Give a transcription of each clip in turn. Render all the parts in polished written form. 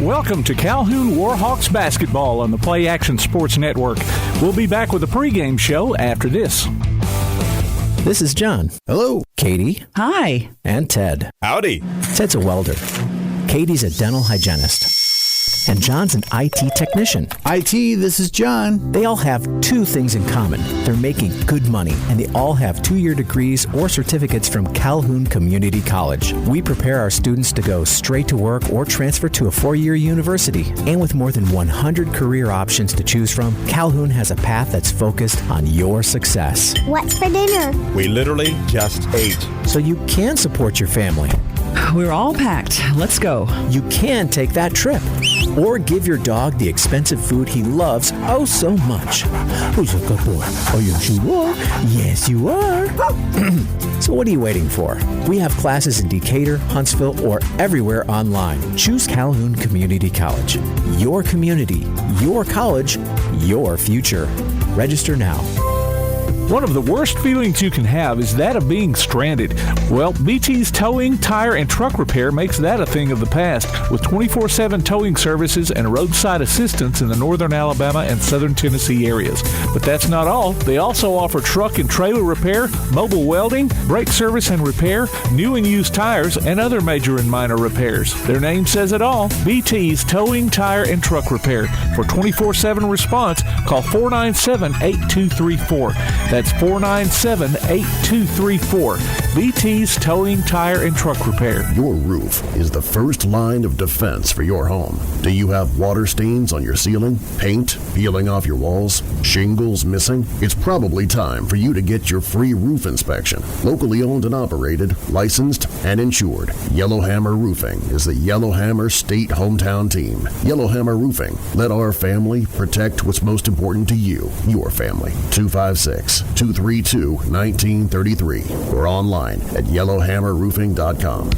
Welcome to Calhoun Warhawks basketball on the Play Action Sports Network. We'll be back with a pregame show after this. This is John. Hello. Katie. Hi. And Ted. Howdy. Ted's a welder. Katie's a dental hygienist. And John's an IT technician. IT, this is John. They all have two things in common. They're making good money, and they all have 2-year degrees or certificates from Calhoun Community College. We prepare our students to go straight to work or transfer to a 4-year university. And with more than 100 career options to choose from, Calhoun has a path that's focused on your success. What's for dinner? We literally just ate. So you can support your family. We're all packed. Let's go. You can take that trip. Or give your dog the expensive food he loves oh so much. Who's a good boy? Oh, yes, you are. Yes, you are. So what are you waiting for? We have classes in Decatur, Huntsville, or everywhere online. Choose Calhoun Community College. Your community, your college, your future. Register now. One of the worst feelings you can have is that of being stranded. Well, BT's Towing, Tire, and Truck Repair makes that a thing of the past, with 24/7 towing services and roadside assistance in the northern Alabama and southern Tennessee areas. But that's not all. They also offer truck and trailer repair, mobile welding, brake service and repair, new and used tires, and other major and minor repairs. Their name says it all. BT's Towing, Tire, and Truck Repair. For 24/7 response, call 497-8234. That's 497-8234. BT's Towing, Tire, and Truck Repair. Your roof is the first line of defense for your home. Do you have water stains on your ceiling? Paint peeling off your walls? Shingles missing? It's probably time for you to get your free roof inspection. Locally owned and operated, licensed, and insured. Yellowhammer Roofing is the Yellowhammer State hometown team. Yellowhammer Roofing. Let our family protect what's most important to you, your family. 256-232-1933 or online at yellowhammerroofing.com.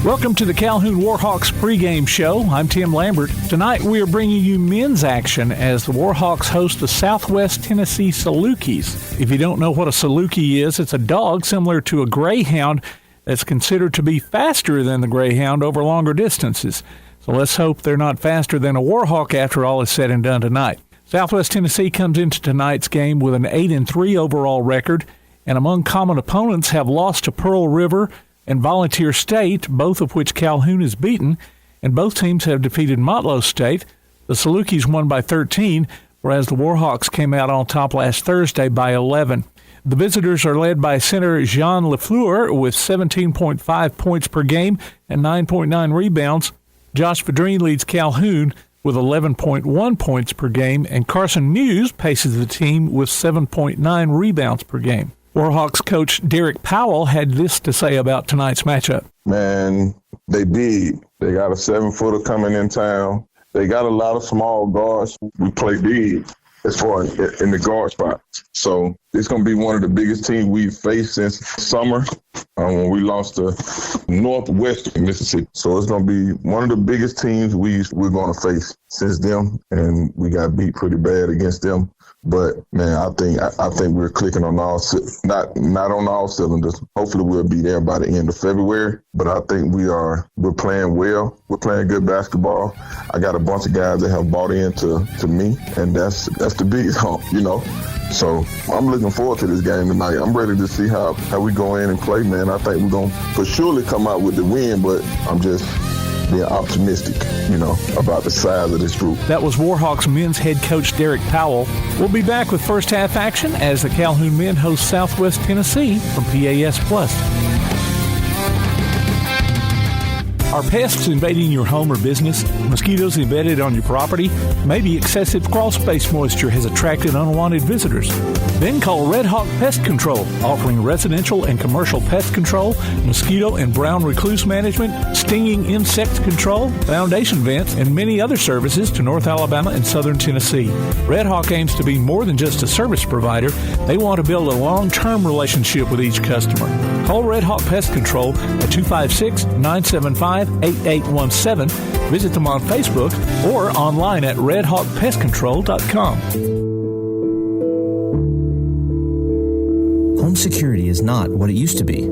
Welcome to the Calhoun Warhawks pregame show. I'm Tim Lambert. Tonight we are bringing you men's action as the Warhawks host the Southwest Tennessee Salukis. If you don't know what a Saluki is, it's a dog similar to a greyhound that's considered to be faster than the greyhound over longer distances. So let's hope they're not faster than a Warhawk after all is said and done tonight. Southwest Tennessee comes into tonight's game with an 8-3 overall record, and among common opponents have lost to Pearl River and Volunteer State, both of which Calhoun has beaten, and both teams have defeated Motlow State. The Salukis won by 13, whereas the Warhawks came out on top last Thursday by 11. The visitors are led by center Jean Lafleur with 17.5 points per game and 9.9 rebounds. Josh Vadrine leads Calhoun with 11.1 points per game, and Carson Muse paces the team with 7.9 rebounds per game. Warhawks coach Derek Powell had this to say about tonight's matchup. Man, they big. They got a 7-footer coming in town. They got a lot of small guards. We play big as far as in the guard spot. So it's going to be one of the biggest teams we've faced since summer when we lost to Northwestern Mississippi. So it's going to be one of the biggest teams we're going to face since them, and we got beat pretty bad against them. But man, I think we're clicking on not on all cylinders. Hopefully we'll be there by the end of February. But I think we're playing well. We're playing good basketball. I got a bunch of guys that have bought into me, and that's the biggest hump, you know. So I'm looking forward to this game tonight. I'm ready to see how we go in and play, man. I think we're going to for surely come out with the win, but I'm just being optimistic, you know, about the size of this group. That was Warhawks men's head coach Derek Powell. We'll be back with first half action as the Calhoun men host Southwest Tennessee from PAS Plus. Are pests invading your home or business? Mosquitoes embedded on your property? Maybe excessive crawl space moisture has attracted unwanted visitors? Then call Red Hawk Pest Control, offering residential and commercial pest control, mosquito and brown recluse management, stinging insect control, foundation vents, and many other services to North Alabama and Southern Tennessee. Red Hawk aims to be more than just a service provider. They want to build a long-term relationship with each customer. Call Red Hawk Pest Control at 256-975-8817. Visit them on Facebook or online at redhawkpestcontrol.com. Home security is not what it used to be.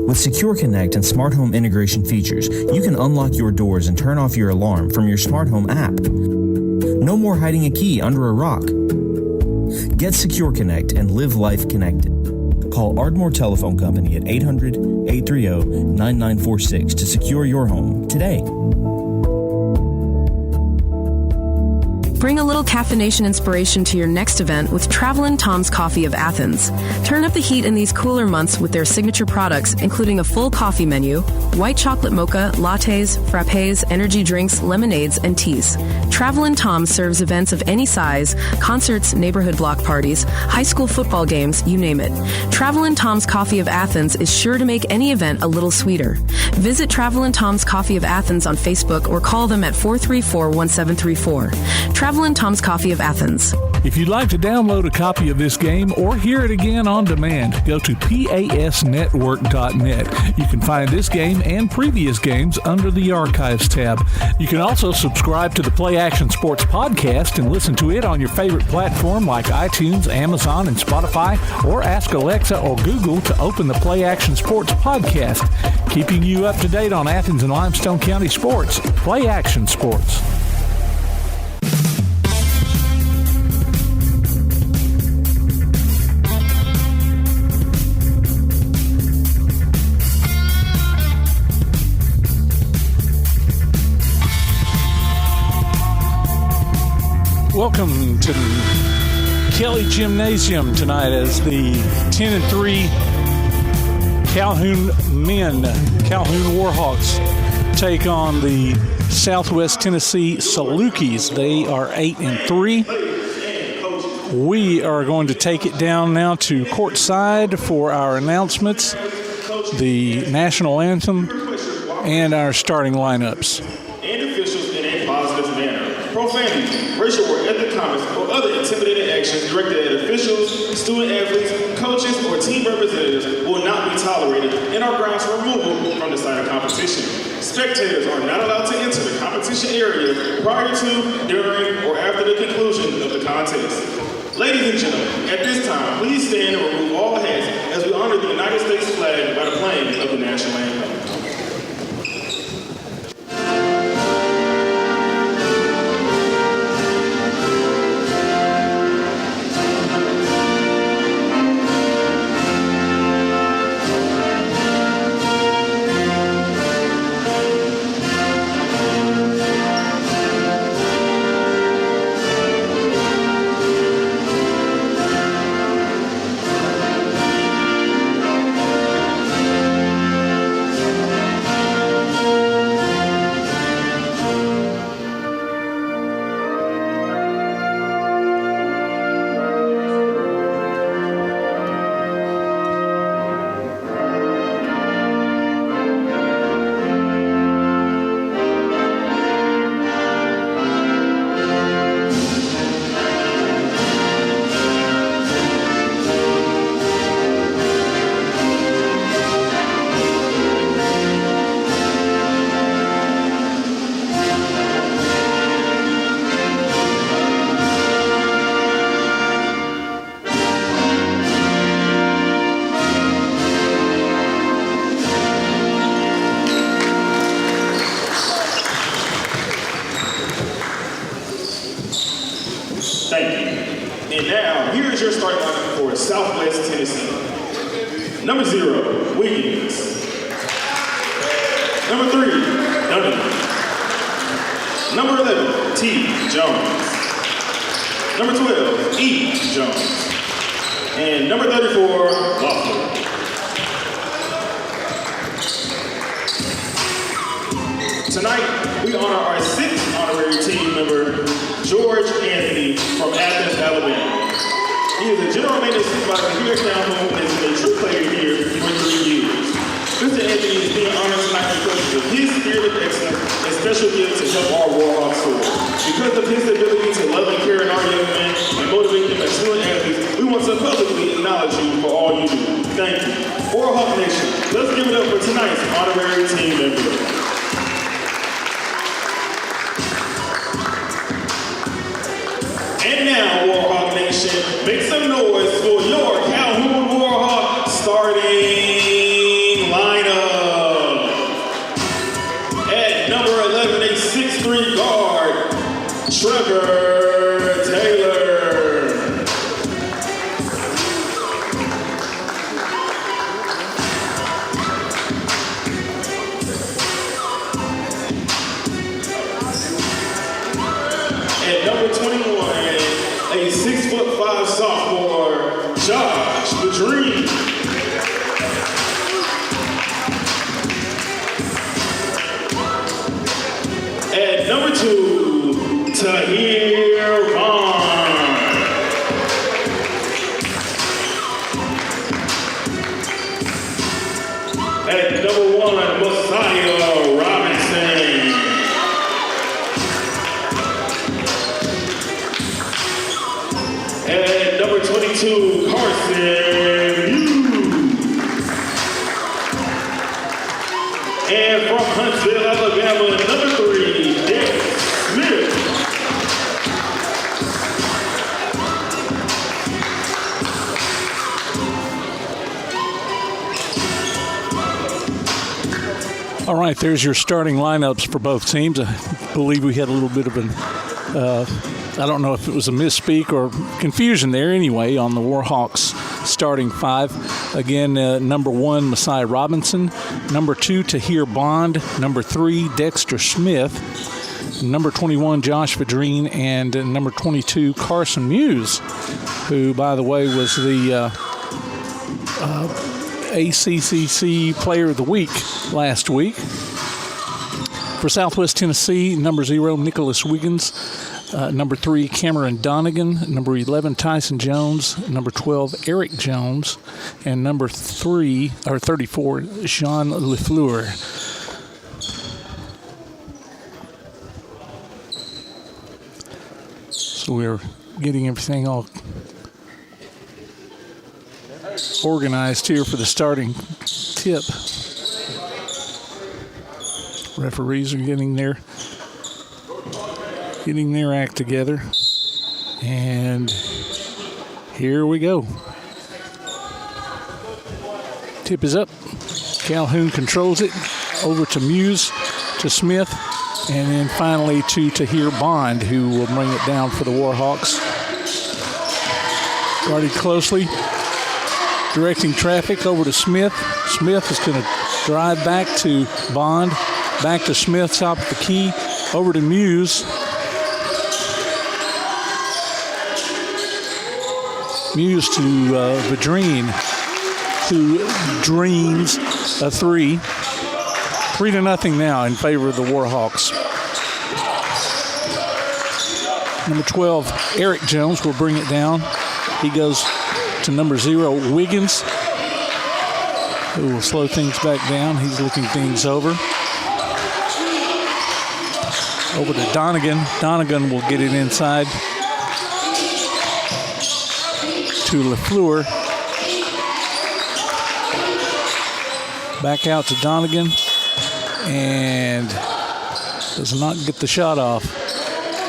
With Secure Connect and smart home integration features, you can unlock your doors and turn off your alarm from your smart home app. No more hiding a key under a rock. Get Secure Connect and live life connected. Call Ardmore Telephone Company at 800-830-9946 to secure your home today. Bring a little caffeination inspiration to your next event with Travelin' Tom's Coffee of Athens. Turn up the heat in these cooler months with their signature products, including a full coffee menu, white chocolate mocha, lattes, frappes, energy drinks, lemonades, and teas. Travelin' Tom serves events of any size, concerts, neighborhood block parties, high school football games, you name it. Travelin' Tom's Coffee of Athens is sure to make any event a little sweeter. Visit Travelin' Tom's Coffee of Athens on Facebook or call them at 434-1734. Travelin' Tom's Coffee of Athens. If you'd like to download a copy of this game or hear it again on demand, go to pasnetwork.net. You can find this game and previous games under the Archives tab. You can also subscribe to the Play Action Sports podcast and listen to it on your favorite platform like iTunes, Amazon, and Spotify, or ask Alexa or Google to open the Play Action Sports podcast, keeping you up to date on Athens and Limestone County sports. Play Action Sports. Welcome to Kelly Gymnasium tonight as the 10-3 Calhoun men, Calhoun Warhawks, take on the Southwest Tennessee Salukis. They are 8-3. We are going to take it down now to courtside for our announcements, the national anthem, and our starting lineups. And officials in a positive manner. Profanity, racial or ethnic comments, or other intimidating actions directed at officials, student athletes, coaches, or team representatives will not be tolerated and are grounds for removal from the site of competition. Spectators are not allowed to enter the competition area prior to, during, or after the conclusion of the contest. Ladies and gentlemen, at this time, please stand and remove all hats as we honor the United States flag by the playing of the national anthem. Thank you. And now, here is your starting lineup for Southwest Tennessee. Number 0, Wiggins. Number 3, Duncan. Number 11, T. Jones. Number 12, E. Jones. And number 34, Loeffler. Tonight, we honor our 6th honorary team member, George Anthony from Athens, Alabama. He is a general maintenance supervisor here at Calhoun and has been a true player here for 3 years. Mr. Anthony is being honored tonight because of his spirit of excellence and special gift to help our Warhawks soar. Because of his ability to love and care in our young men and motivate them as student athletes, we want to publicly acknowledge you for all you do. Thank you. Warhawk Nation, let's give it up for tonight's honorary team member. And now, Warhawk Nation, make some noise for your Calhoun Warhawk starting lineup. Tahir Bond. At number 1, Messiah Robinson. At number 22, Carson Hughes. And from Huntsville, Alabama, number 3, Dick Smith. All right, there's your starting lineups for both teams. I believe we had a little bit of an, I don't know if it was a misspeak or confusion there anyway on the Warhawks starting 5. Again, number 1, Messiah Robinson. Number 2, Tahir Bond. Number 3, Dexter Smith. Number 21, Josh Vadrine. And number 22, Carson Muse, who, by the way, was the ACCC Player of the Week last week. For Southwest Tennessee, number 0, Nicholas Wiggins. Number 3, Cameron Donegan. Number 11, Tyson Jones. Number 12, Eric Jones. And number 34, Jean Lefleur. So we're getting everything all organized here for the starting tip. Referees are getting their act together. And here we go. Tip is up. Calhoun controls it. Over to Muse, to Smith, and then finally to Tahir Bond, who will bring it down for the Warhawks. Guarded closely. Directing traffic over to Smith. Smith is going to drive back to Bond. Back to Smith, top of the key. Over to Muse. Muse to Vadrine, who dreams a 3. 3-0 now in favor of the Warhawks. Number 12, Eric Jones will bring it down. He goes to number 0, Wiggins, who will slow things back down. He's looking things over. Over to Donegan. Donegan will get it inside to Lefleur. Back out to Donegan. And does not get the shot off.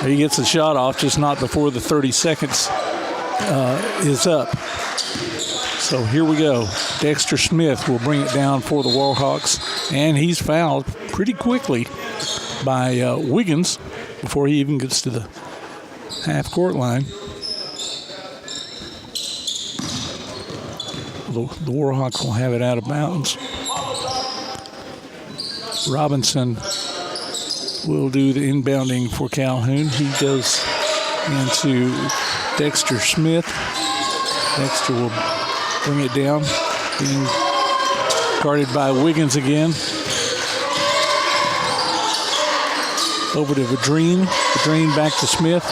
He gets the shot off, just not before the 30 seconds is up. So here we go. Dexter Smith will bring it down for the Warhawks. And he's fouled pretty quickly by Wiggins before he even gets to the half-court line. The Warhawks will have it out of bounds. Robinson will do the inbounding for Calhoun. He goes into Dexter Smith. Dexter will bring it down, being guarded by Wiggins again. Over to Vadrine. Vadrine back to Smith.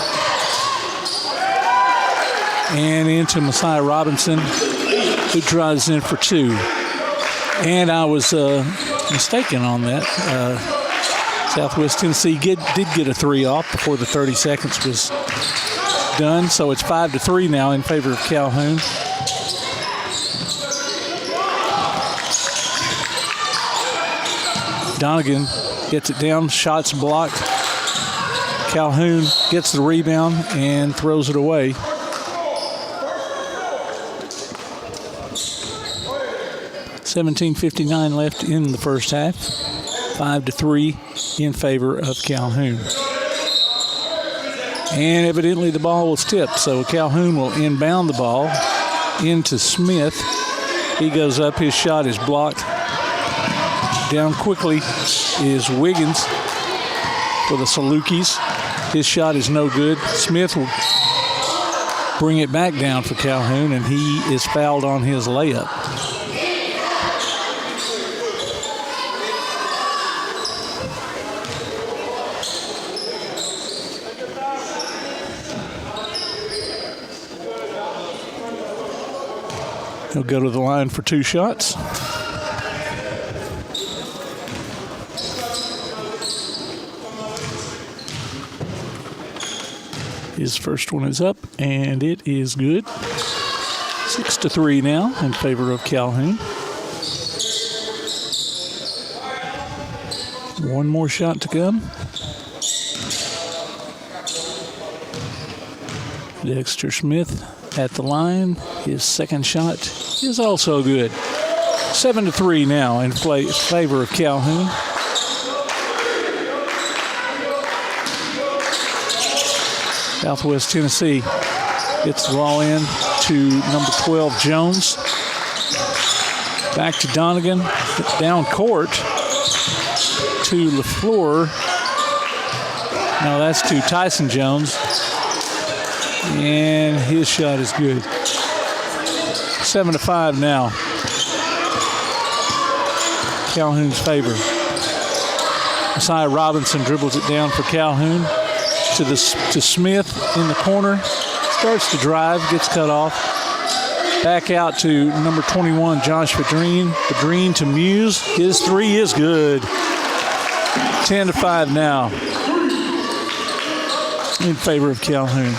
And into Messiah Robinson, who drives in for 2. And I was mistaken on that. Southwest Tennessee did get a 3 off before the 30 seconds was done. So it's 5-3 now in favor of Calhoun. Donegan gets it down, shots blocked. Calhoun gets the rebound and throws it away. .17:59 left in the first half. 5-3 in favor of Calhoun. And evidently the ball was tipped, so Calhoun will inbound the ball into Smith. He goes up, his shot is blocked. Down quickly is Wiggins for the Salukis. His shot is no good. Smith will bring it back down for Calhoun, and he is fouled on his layup. He'll go to the line for 2 shots. His first one is up, and it is good. 6-3 now in favor of Calhoun. One more shot to come. Dexter Smith at the line. His second shot is also good. 7-3 now in favor of Calhoun. Southwest Tennessee gets the ball in to number 12, Jones. Back to Donegan. Down court to LaFleur. No, that's to Tyson Jones. And his shot is good. 7-5 now. Calhoun's favor. Messiah Robinson dribbles it down for Calhoun to Smith in the corner. Starts to drive, gets cut off. Back out to number 21, Josh Vadreen. Vadreen to Muse. His 3 is good. 10-5 now in favor of Calhoun.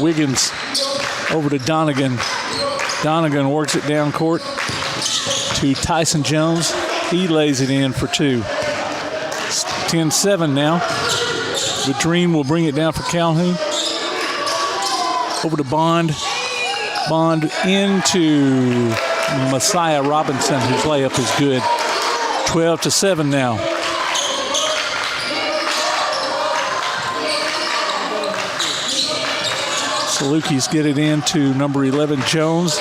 Wiggins over to Donegan. Donegan works it down court to Tyson Jones. He lays it in for 2. 10-7 now. Vadreen will bring it down for Calhoun. Over to Bond. Bond into Messiah Robinson, whose layup is good. 12-7 now. Salukis get it into number 11, Jones.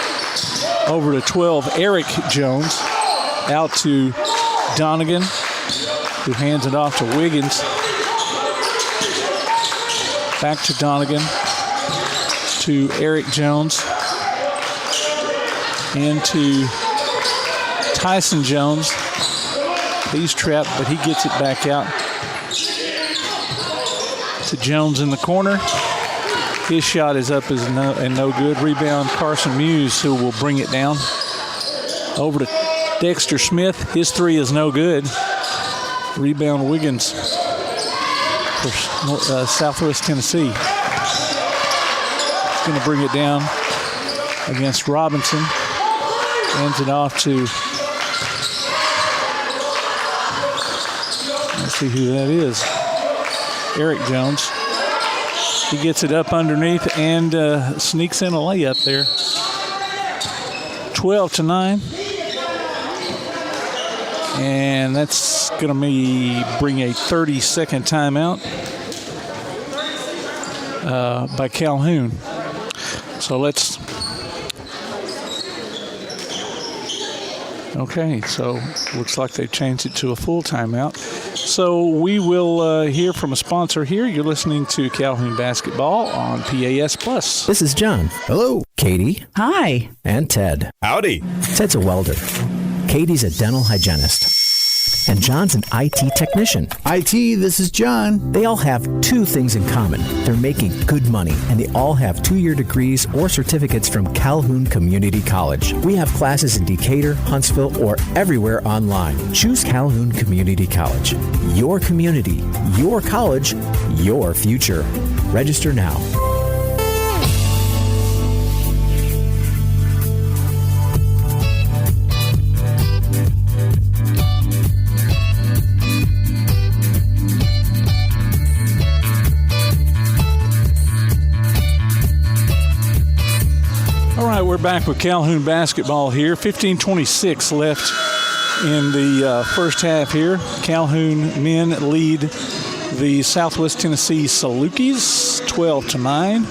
Over to 12, Eric Jones. Out to Donegan, who hands it off to Wiggins. Back to Donegan. To Eric Jones. Into Tyson Jones. He's trapped, but he gets it back out to Jones in the corner. His shot is up and no good. Rebound, Carson Muse, who will bring it down. Over to Dexter Smith. His 3 is no good. Rebound, Wiggins for Southwest Tennessee. He's going to bring it down against Robinson. Hands it off to, let's see who that is, Eric Jones. He gets it up underneath and sneaks in a layup there. 12-9. And that's going to bring a 30-second timeout by Calhoun. So let's... Okay, so looks like they changed it to a full timeout. So we will hear from a sponsor here. You're listening to Calhoun Basketball on PAS Plus. This is John. Hello. Katie. Hi. And Ted. Howdy. Ted's a welder. Katie's a dental hygienist. And John's an IT technician. IT, this is John. They all have 2 things in common. They're making good money, and they all have 2-year degrees or certificates from Calhoun Community College. We have classes in Decatur, Huntsville, or everywhere online. Choose Calhoun Community College. Your community, your college, your future. Register now. We're back with Calhoun basketball here. 15:26 left in the first half here. Calhoun men lead the Southwest Tennessee Salukis 12-9.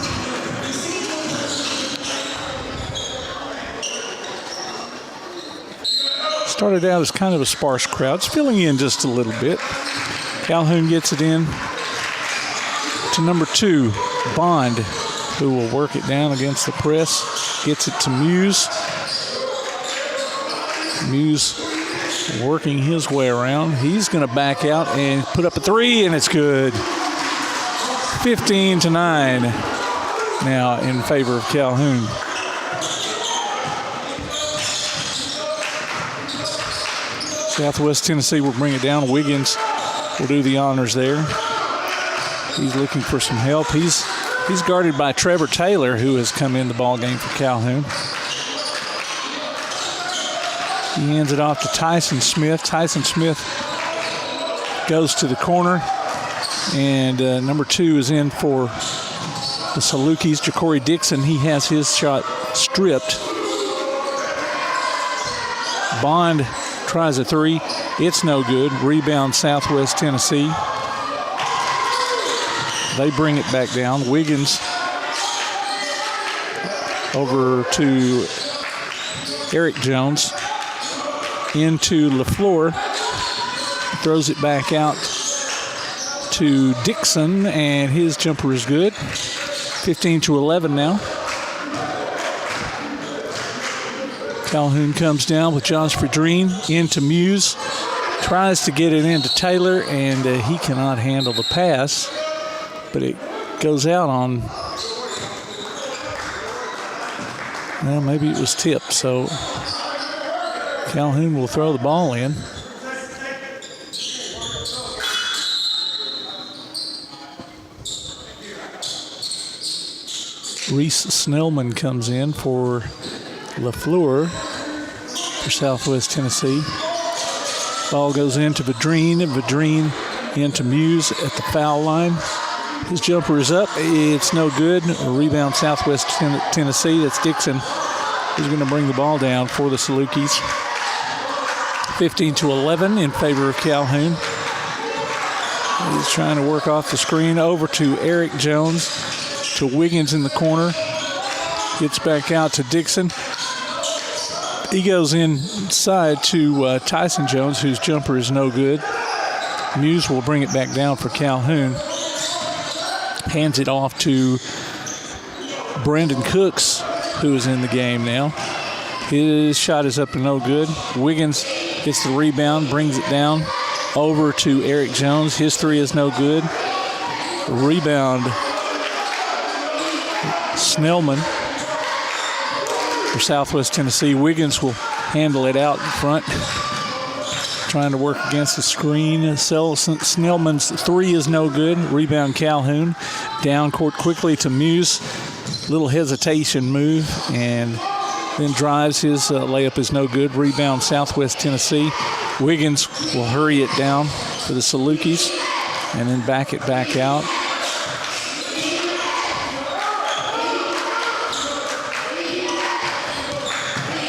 Started out as kind of a sparse crowd. It's filling in just a little bit. Calhoun gets it in to number 2, Bond, who will work it down against the press. Gets it to Muse. Muse working his way around. He's going to back out and put up a 3, and it's good. 15-9 now in favor of Calhoun. Southwest Tennessee will bring it down. Wiggins will do the honors there. He's looking for some help. He's guarded by Trevor Taylor, who has come in the ball game for Calhoun. He hands it off to Tyson Smith. Tyson Smith goes to the corner, and number 2 is in for the Salukis, Ja'Cory Dixon. He has his shot stripped. Bond tries a 3. It's no good. Rebound, Southwest Tennessee. They bring it back down. Wiggins over to Eric Jones. Into LaFleur. Throws it back out to Dixon, and his jumper is good. 15-11 now. Calhoun comes down with Josh Fedreen into Muse. Tries to get it into Taylor, and he cannot handle the pass. But it goes out on, well, maybe it was tipped, so Calhoun will throw the ball in. Reese Snellman comes in for LaFleur for Southwest Tennessee. Ball goes into Vadreen, and Vadreen into Muse at the foul line. His jumper is up. It's no good. A rebound, Southwest Tennessee. That's Dixon who's going to bring the ball down for the Salukis. 15-11 in favor of Calhoun. He's trying to work off the screen over to Eric Jones, to Wiggins in the corner. Gets back out to Dixon. He goes inside to Tyson Jones, whose jumper is no good. Muse will bring it back down for Calhoun. Hands it off to Brandon Cooks, who is in the game now. His shot is up and no good. Wiggins gets the rebound, brings it down over to Eric Jones. His 3 is no good. Rebound, Snellman for Southwest Tennessee. Wiggins will handle it out in front, trying to work against the screen. Snellman's 3 is no good. Rebound, Calhoun. Down court quickly to Muse. Little hesitation move, and then drives. His layup is no good. Rebound, Southwest Tennessee. Wiggins will hurry it down for the Salukis and then back it back out.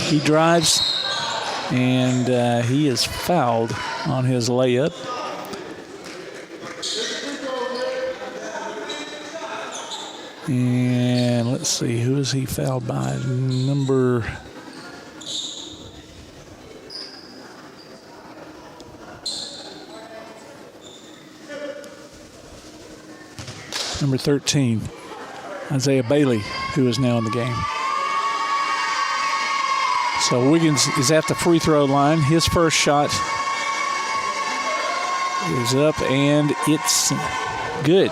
He drives, and he is fouled on his layup. And let's see, who is he fouled by? Number 13, Isaiah Bailey, who is now in the game. So Wiggins is at the free throw line. His first shot is up, and it's good.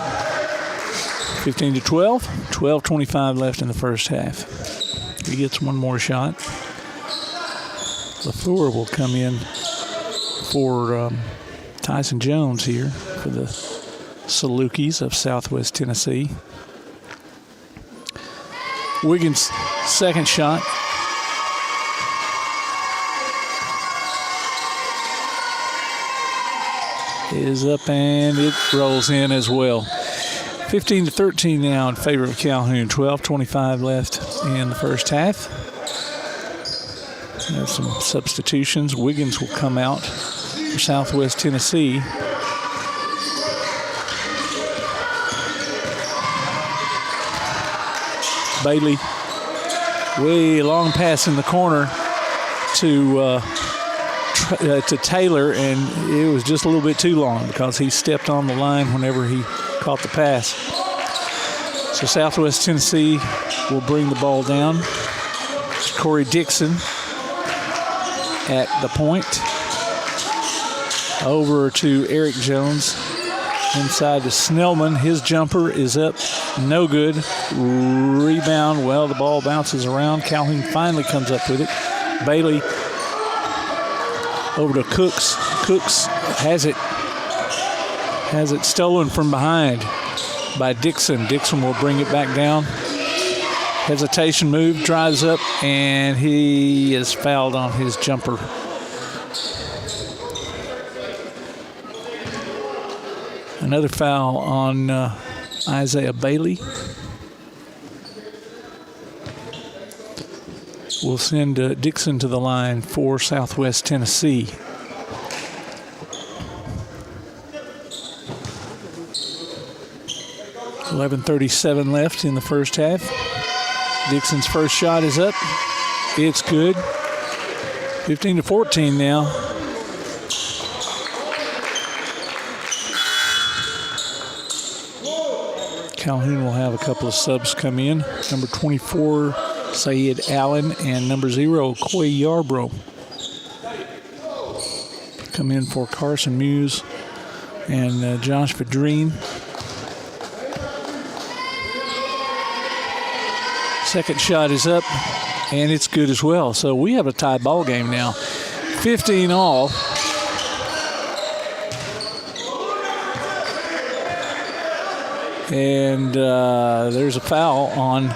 15-12, 12:25 left in the first half. He gets one more shot. LaFleur will come in for Tyson Jones here for the Salukis of Southwest Tennessee. Wiggins' second shot is up, and it rolls in as well. 15-13 now in favor of Calhoun. 12:25 left in the first half. There's some substitutions. Wiggins will come out for Southwest Tennessee. Bailey, way long pass in the corner to Taylor, and it was just a little bit too long because he stepped on the line whenever he caught the pass. So Southwest Tennessee will bring the ball down. Corey Dixon at the point. Over to Eric Jones. Inside to Snellman. His jumper is up. No good. Rebound. Well, the ball bounces around. Calhoun finally comes up with it. Bailey over to Cooks. Cooks has it stolen from behind by Dixon. Dixon will bring it back down. Hesitation move, drives up, and he is fouled on his jumper. Another foul on Isaiah Bailey. We'll send Dixon to the line for Southwest Tennessee. .11:37 left in the first half. Dixon's first shot is up. It's good. 15-14 now. Calhoun will have a couple of subs come in. Number 24, Sayed Allen, and number 0, Coy Yarbrough. Come in for Carson Muse and Josh Vadreen. Second shot is up, and it's good as well. So we have a tie ball game now. 15 all. And there's a foul on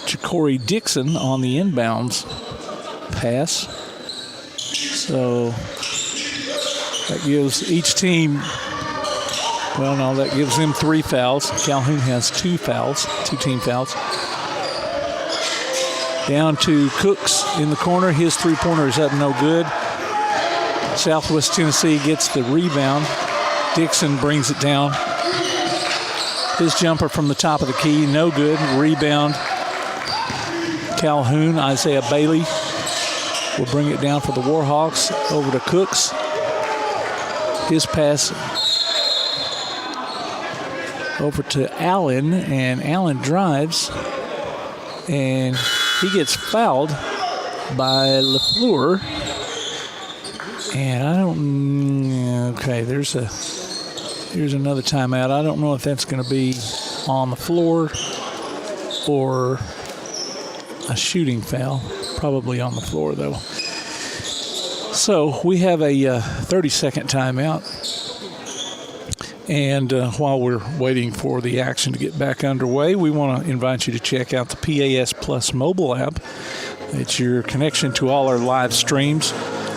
Ja'Cory Dixon on the inbounds pass. So that gives each team, well, no, that gives them 3 fouls. Calhoun has 2 fouls, 2 team fouls. Down to Cooks in the corner. His three-pointer is up, no good. Southwest Tennessee gets the rebound. Dixon brings it down. His jumper from the top of the key, no good. Rebound. Calhoun, Isaiah Bailey will bring it down for the Warhawks. Over to Cooks. His pass over to Allen, and Allen drives, and he gets fouled by LaFleur. And I don't, okay, here's another timeout. I don't know if that's going to be on the floor or a shooting foul. Probably on the floor, though. So we have a 30-second timeout. And while we're waiting for the action to get back underway, we want to invite you to check out the PAS Plus mobile app. It's your connection to all our live streams,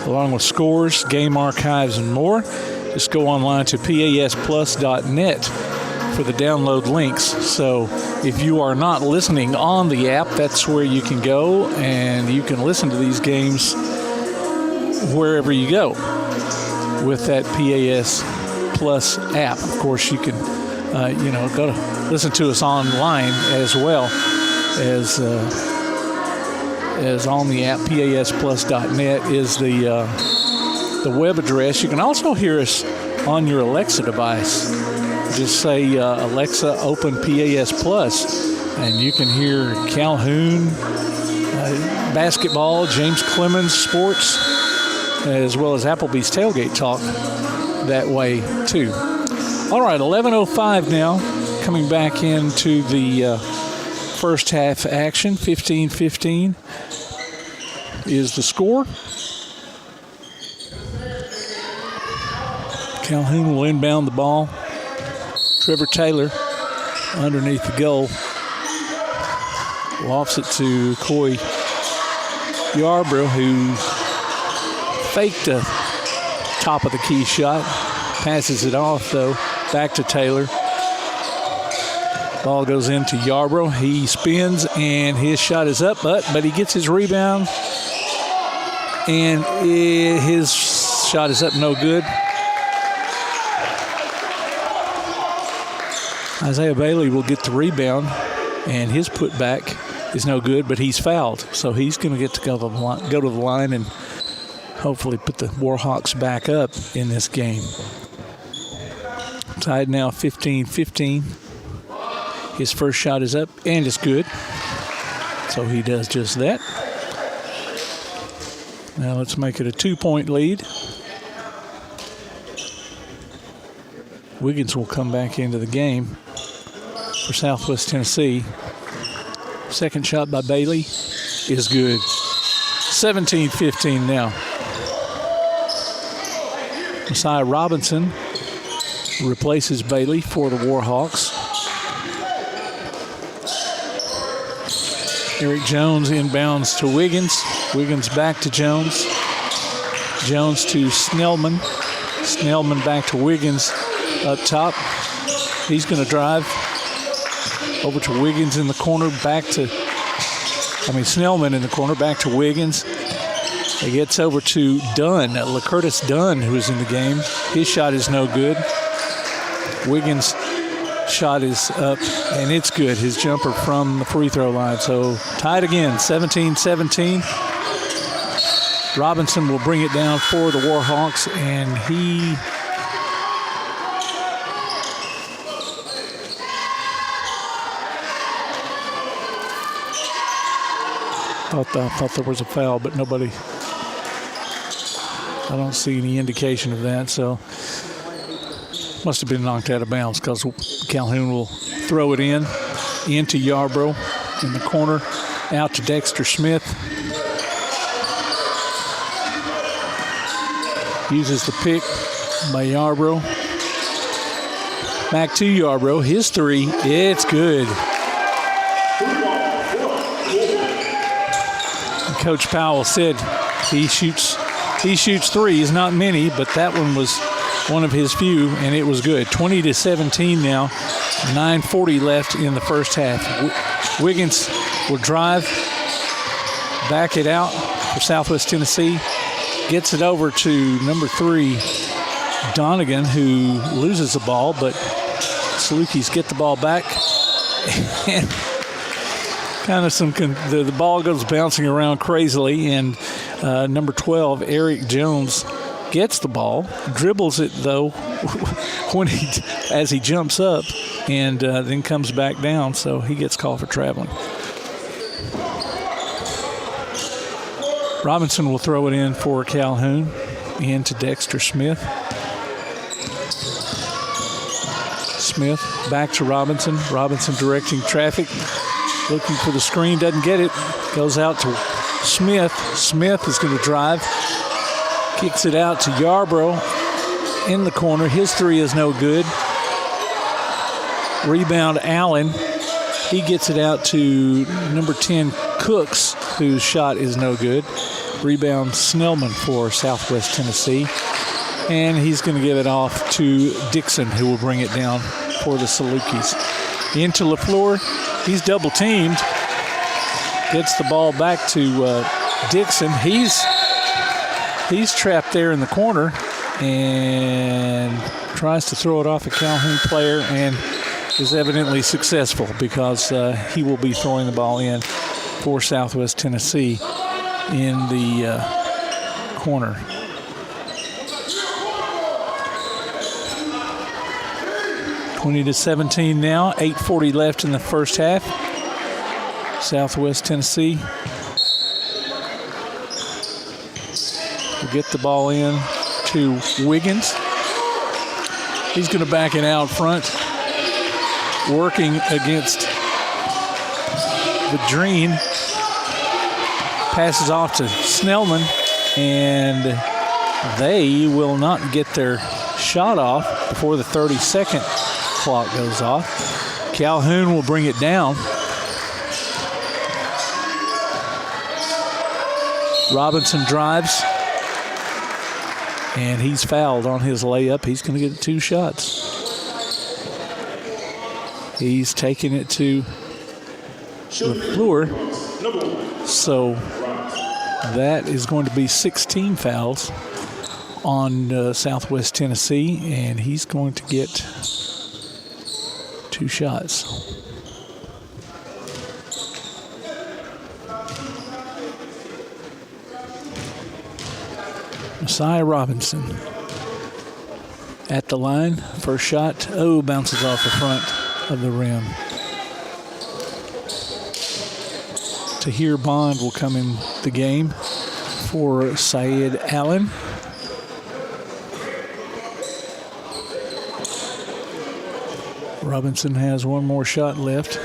along with scores, game archives, and more. Just go online to pasplus.net for the download links. So if you are not listening on the app, that's where you can go, and you can listen to these games wherever you go with that PAS Plus app. Of course, you can, go to listen to us online as well as on the app. PASplus.net is the web address. You can also hear us on your Alexa device. Just say, Alexa, open PAS Plus, and you can hear Calhoun, basketball, James Clemens sports, as well as Applebee's Tailgate Talk that way, too. All right, 11:05 now, coming back into the first half action. 15-15 is the score. Calhoun will inbound the ball. Trevor Taylor underneath the goal. Lofts it to Coy Yarbrough, who faked a top of the key shot. Passes it off, though, back to Taylor. Ball goes into Yarbrough. He spins, and his shot is up, but he gets his rebound, and his shot is up, no good. Isaiah Bailey will get the rebound, and his putback is no good, but he's fouled. So he's going to get to go to the line and hopefully put the Warhawks back up in this game. Tied now 15-15. His first shot is up, and it's good. So he does just that. Now let's make it a 2-point lead. Wiggins will come back into the game for Southwest Tennessee. Second shot by Bailey is good. 17-15 now. Messiah Robinson replaces Bailey for the Warhawks. Eric Jones inbounds to Wiggins. Wiggins back to Jones. Jones to Snellman. Snellman back to Wiggins up top. He's going to drive over to Wiggins in the corner, Snellman in the corner, back to Wiggins. He gets over to Dunn, LaCurtis Dunn, who is in the game. His shot is no good. Wiggins' shot is up, and it's good. His jumper from the free throw line. So tied again, 17-17. Robinson will bring it down for the Warhawks, and he thought there was a foul, but nobody. I don't see any indication of that, so must have been knocked out of bounds because Calhoun will throw it into Yarbrough in the corner, out to Dexter Smith. Uses the pick by Yarbrough. Back to Yarbrough. His three, it's good. And Coach Powell said he shoots threes, not many, but that one was one of his few, and it was good. 20-17 now. 9:40 left in the first half. Wiggins will drive, back it out for Southwest Tennessee. Gets it over to number 3, Donegan, who loses the ball, but Salukis get the ball back. And kind of the ball goes bouncing around crazily, and number 12, Eric Jones, gets the ball, dribbles it though as he jumps up, and then comes back down, so he gets called for traveling. Robinson will throw it in for Calhoun, into Dexter Smith. Smith back to Robinson. Robinson directing traffic, looking for the screen, doesn't get it. Goes out to Smith. Smith is going to drive. Kicks it out to Yarbrough in the corner. His three is no good. Rebound Allen. He gets it out to number 10, Cooks, whose shot is no good. Rebound Snellman for Southwest Tennessee. And he's going to give it off to Dixon, who will bring it down for the Salukis. Into LaFleur. He's double teamed. Gets the ball back to Dixon. He's trapped there in the corner and tries to throw it off a Calhoun player and is evidently successful because he will be throwing the ball in for Southwest Tennessee in the corner. (20-17) now. 8:40 left in the first half. Southwest Tennessee will get the ball in to Wiggins. He's going to back it out front, working against Vadrine. Passes off to Snellman, and they will not get their shot off before the 30-second clock goes off. Calhoun will bring it down. Robinson drives, and he's fouled on his layup. He's going to get 2 shots. He's taking it to LaFleur. So that is going to be 16 fouls on Southwest Tennessee, and he's going to get 2 shots. Messiah Robinson at the line. First shot, bounces off the front of the rim. Tahir Bond will come in the game for Syed Allen. Robinson has one more shot left.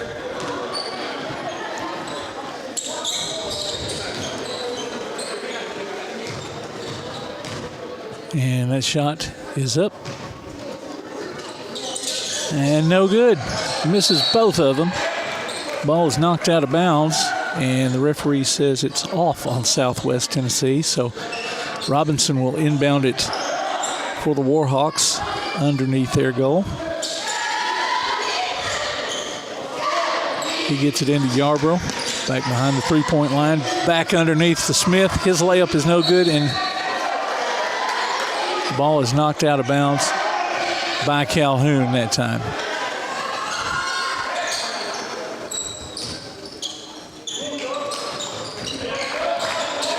And that shot is up. And no good. Misses both of them. Ball is knocked out of bounds, and the referee says it's off on Southwest Tennessee. So Robinson will inbound it for the Warhawks underneath their goal. He gets it into Yarbrough, back behind the three-point line, back underneath to Smith. His layup is no good, and the ball is knocked out of bounds by Calhoun that time.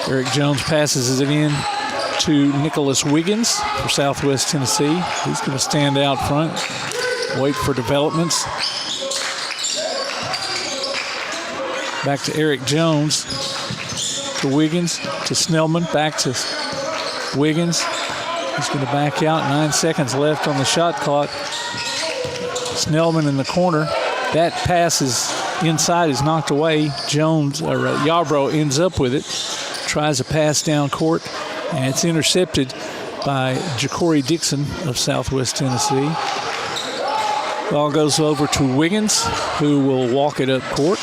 Eric Jones passes it in to Nicholas Wiggins for Southwest Tennessee. He's going to stand out front, wait for developments. Back to Eric Jones, to Wiggins, to Snellman, back to Wiggins. He's going to back out. 9 seconds left on the shot clock. Snellman in the corner. That pass is inside, is knocked away. Yarbrough ends up with it. Tries a pass down court, and it's intercepted by Ja'Cory Dixon of Southwest Tennessee. Ball goes over to Wiggins, who will walk it up court.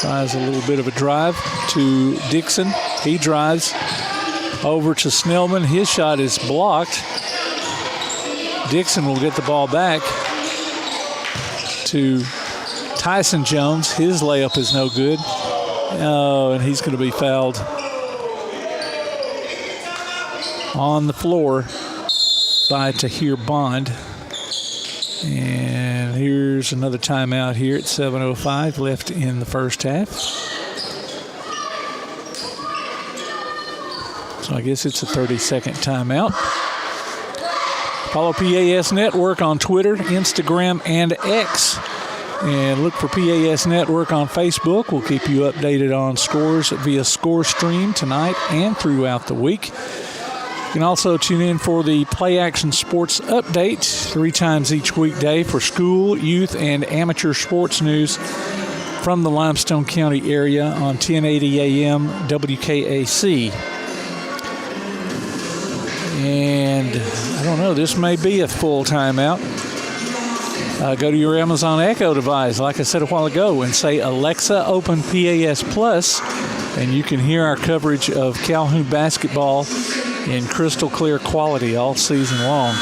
Tries a little bit of a drive to Dixon. He drives over to Snellman. His shot is blocked. Dixon will get the ball back to Tyson Jones. His layup is no good. Oh, and he's going to be fouled on the floor by Tahir Bond. And here's another timeout here at 7:05 left in the first half. So I guess it's a 30-second timeout. Follow PAS Network on Twitter, Instagram, and X. And look for PAS Network on Facebook. We'll keep you updated on scores via ScoreStream tonight and throughout the week. You can also tune in for the Play Action Sports Update 3 times each weekday for school, youth, and amateur sports news from the Limestone County area on 1080 AM WKAC. And I don't know, this may be a full timeout. Go to your Amazon Echo device, like I said a while ago, and say, Alexa, open PAS Plus, and you can hear our coverage of Calhoun basketball in crystal clear quality all season long.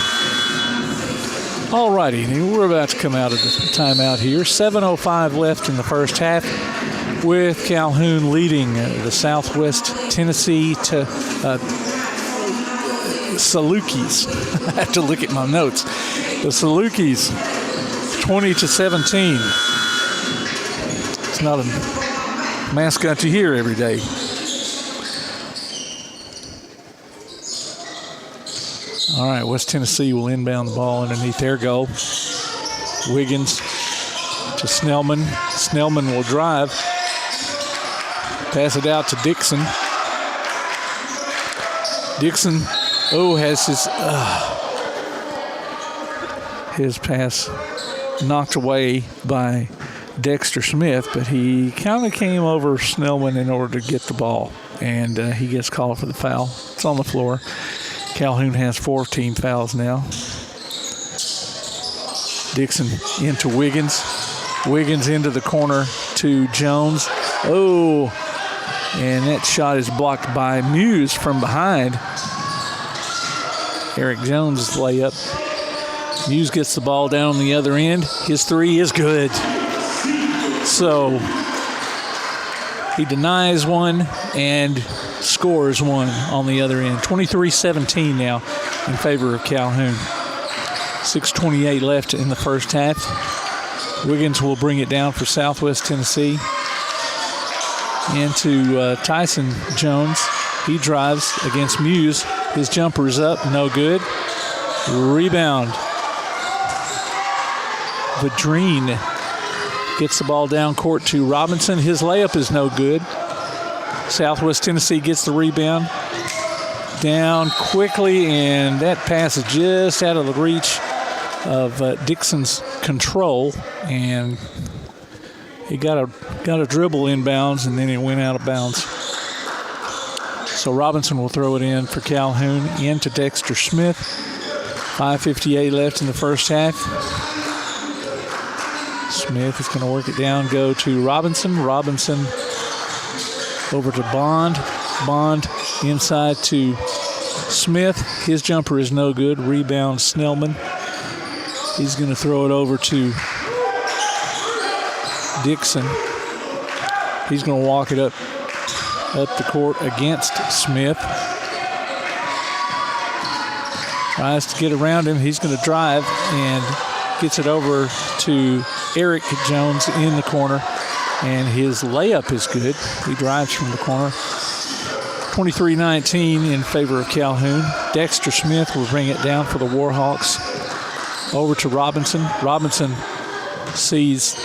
All righty, we're about to come out of the timeout here. 7:05 left in the first half, with Calhoun leading the Southwest Tennessee to Salukis. I have to look at my notes. The Salukis, 20-17. It's not a mascot you hear every day. All right, West Tennessee will inbound the ball underneath their goal. Wiggins to Snellman. Snellman will drive. Pass it out to Dixon. Dixon, has his pass knocked away by Dexter Smith, but he kind of came over Snellman in order to get the ball, and he gets called for the foul. It's on the floor. Calhoun has 4 team fouls now. Dixon into Wiggins. Wiggins into the corner to Jones. Oh, and that shot is blocked by Muse from behind. Eric Jones' layup. Muse gets the ball down on the other end. His three is good. So he denies one and scores one on the other end. 23-17 now in favor of Calhoun. 6:28 left in the first half. Wiggins will bring it down for Southwest Tennessee. Into Tyson Jones. He drives against Muse. His jumper is up, no good. Rebound. Vadrine gets the ball down court to Robinson. His layup is no good. Southwest Tennessee gets the rebound. Down quickly, and that pass is just out of the reach of Dixon's control, and he got a dribble inbounds, and then it went out of bounds. So Robinson will throw it in for Calhoun, into Dexter Smith. 5:58 left in the first half. Smith is going to work it down, go to Robinson. Robinson over to Bond. Bond inside to Smith. His jumper is no good. Rebound Snellman. He's going to throw it over to Dixon. He's going to walk it up the court against Smith. Tries to get around him. He's going to drive and gets it over to Eric Jones in the corner. And his layup is good. He drives from the corner. 23-19 in favor of Calhoun. Dexter Smith will bring it down for the Warhawks. Over to Robinson. Robinson sees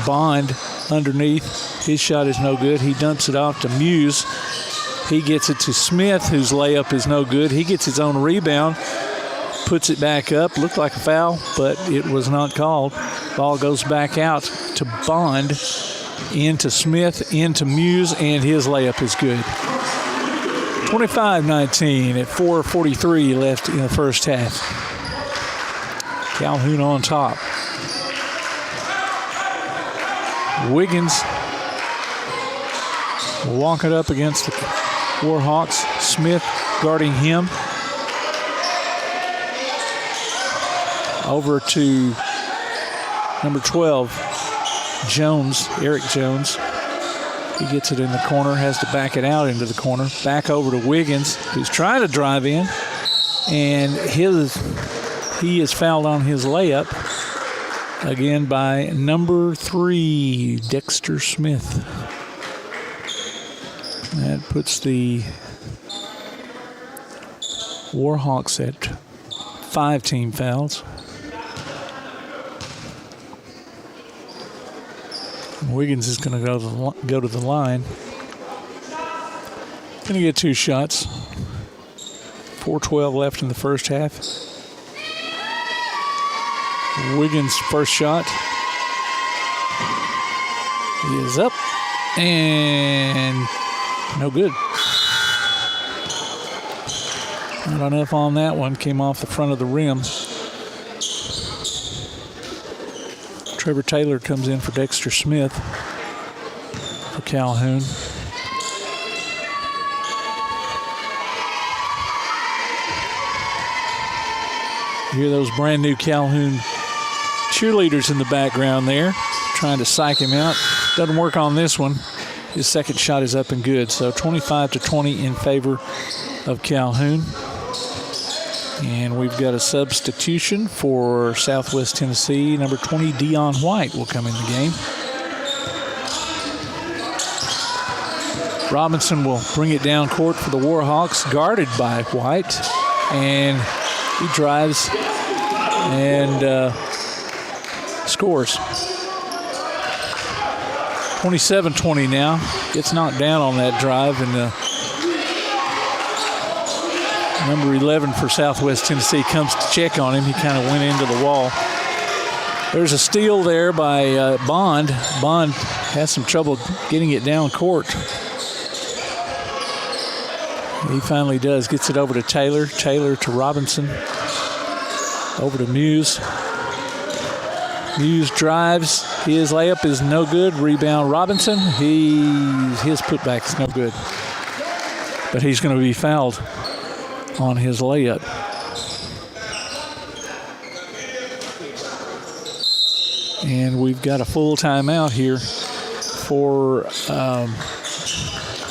Bond underneath. His shot is no good. He dumps it off to Muse. He gets it to Smith, whose layup is no good. He gets his own rebound, puts it back up. Looked like a foul, but it was not called. Ball goes back out to Bond, into Smith, into Muse, and his layup is good. 25-19 at 4:43 left in the first half. Calhoun on top. Wiggins will walk it up against the Warhawks. Smith guarding him. Over to number 12, Jones, Eric Jones. He gets it in the corner, has to back it out into the corner. Back over to Wiggins, who's trying to drive in. And he is fouled on his layup. Again by number 3, Dexter Smith. That puts the Warhawks at 5 team fouls. Wiggins is going to go to the line. Going to get 2 shots. 4:12 left in the first half. Wiggins' first shot. He is up and no good. Not enough on that one. Came off the front of the rim. Trevor Taylor comes in for Dexter Smith for Calhoun. You hear those brand new Calhoun cheerleaders in the background there, trying to psych him out. Doesn't work on this one. His second shot is up and good. So 25-20 in favor of Calhoun. And we've got a substitution for Southwest Tennessee. Number 20, Dion White, will come in the game. Robinson will bring it down court for the Warhawks, guarded by White. And he drives and scores. 27-20 now. Gets knocked down on that drive, and number 11 for Southwest Tennessee comes to check on him. He kind of went into the wall. There's a steal there by Bond. Bond has some trouble getting it down court. He finally does. Gets it over to Taylor. Taylor to Robinson. Over to Muse. Muse drives. His layup is no good. Rebound Robinson. His putback is no good. But he's going to be fouled on his layup. And we've got a full timeout here for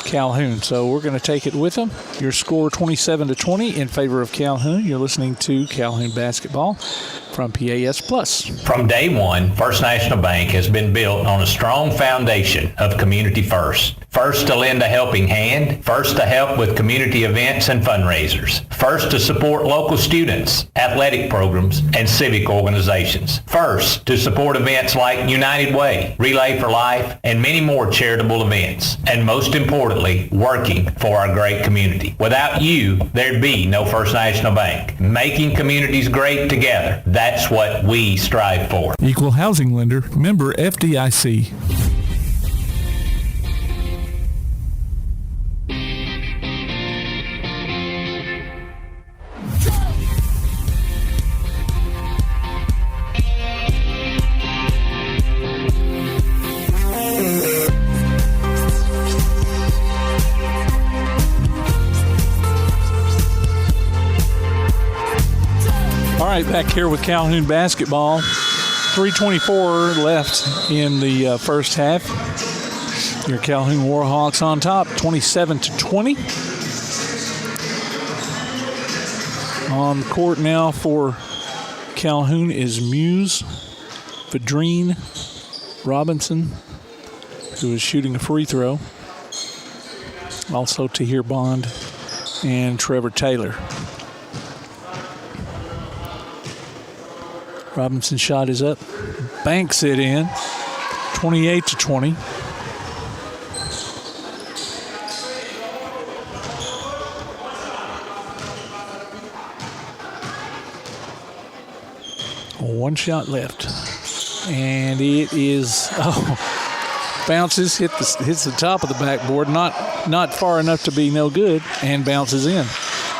Calhoun. So we're going to take it with them. Your score 27-20 in favor of Calhoun. You're listening to Calhoun Basketball from PAS Plus. From day one, First National Bank has been built on a strong foundation of community first. First to lend a helping hand, first to help with community events and fundraisers, first to support local students, athletic programs, and civic organizations, first to support events like United Way, Relay for Life, and many more charitable events, and most importantly, working for our great community. Without you, there'd be no First National Bank. Making communities great together, that's what we strive for. Equal housing lender, member FDIC. right, back here with Calhoun basketball. 3:24 left in the first half. Your Calhoun Warhawks on top, 27-20. On the court now for Calhoun is Muse, Vadrine, Robinson, who is shooting a free throw. Also Tahir Bond and Trevor Taylor. Robinson's shot is up. Banks it in. 28-20. One shot left. And it is, bounces, hits the top of the backboard. Not far enough to be no good, and bounces in.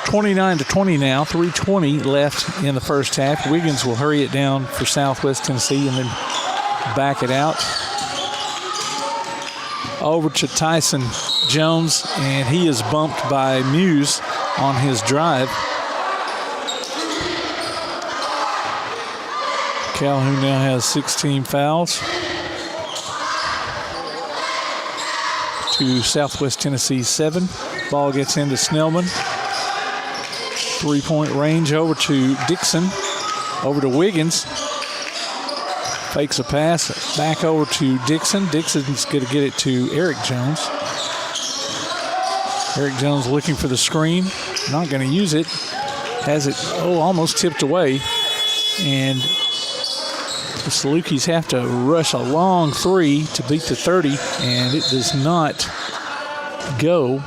29-20 now, 3:20 left in the first half. Wiggins will hurry it down for Southwest Tennessee and then back it out. Over to Tyson Jones, and he is bumped by Muse on his drive. Calhoun now has 16 fouls to Southwest Tennessee 7. Ball gets into Snellman. 3-point range over to Dixon. Over to Wiggins. Fakes a pass. Back over to Dixon. Dixon's going to get it to Eric Jones. Eric Jones looking for the screen. Not going to use it. Has it, almost tipped away. And the Salukis have to rush a long three to beat the 30, and it does not go.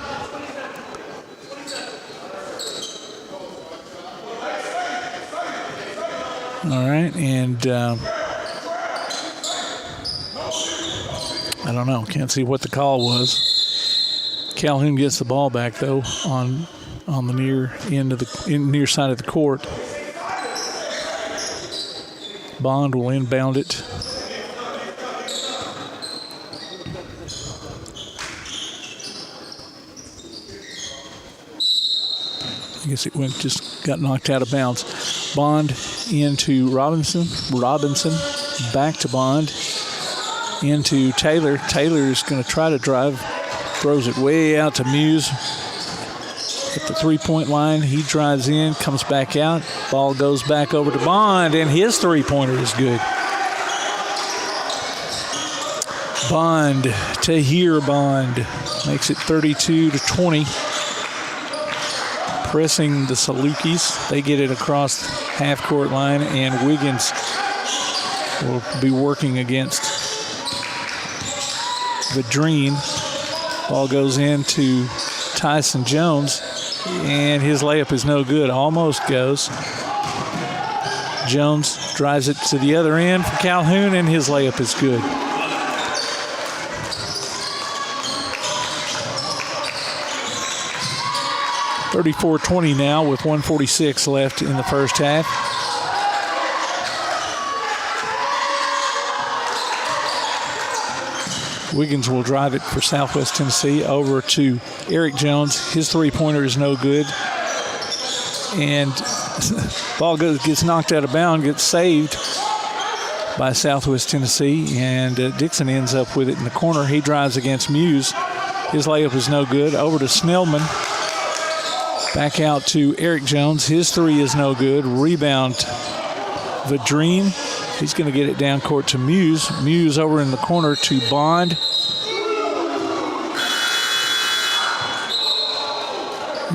All right, and I don't know. Can't see what the call was. Calhoun gets the ball back though on the near side of the court. Bond will inbound it. I guess it got knocked out of bounds. Bond into Robinson. Robinson back to Bond. Into Taylor. Taylor is going to try to drive. Throws it way out to Muse. At the three-point line, he drives in, comes back out. Ball goes back over to Bond, and his three-pointer is good. Bond, Tahir Bond, makes it 32-20. Pressing the Salukis. They get it across half-court line, and Wiggins will be working against Vadrine. Ball goes into Tyson Jones, and his layup is no good. Almost goes. Jones drives it to the other end for Calhoun, and his layup is good. (34-20) now with 1:46 left in the first half. Wiggins will drive it for Southwest Tennessee over to Eric Jones. His three-pointer is no good. And ball gets knocked out of bounds, gets saved by Southwest Tennessee, and Dixon ends up with it in the corner. He drives against Muse. His layup is no good. Over to Snellman. Back out to Eric Jones. His three is no good. Rebound, Vadrine. He's going to get it down court to Muse. Muse over in the corner to Bond.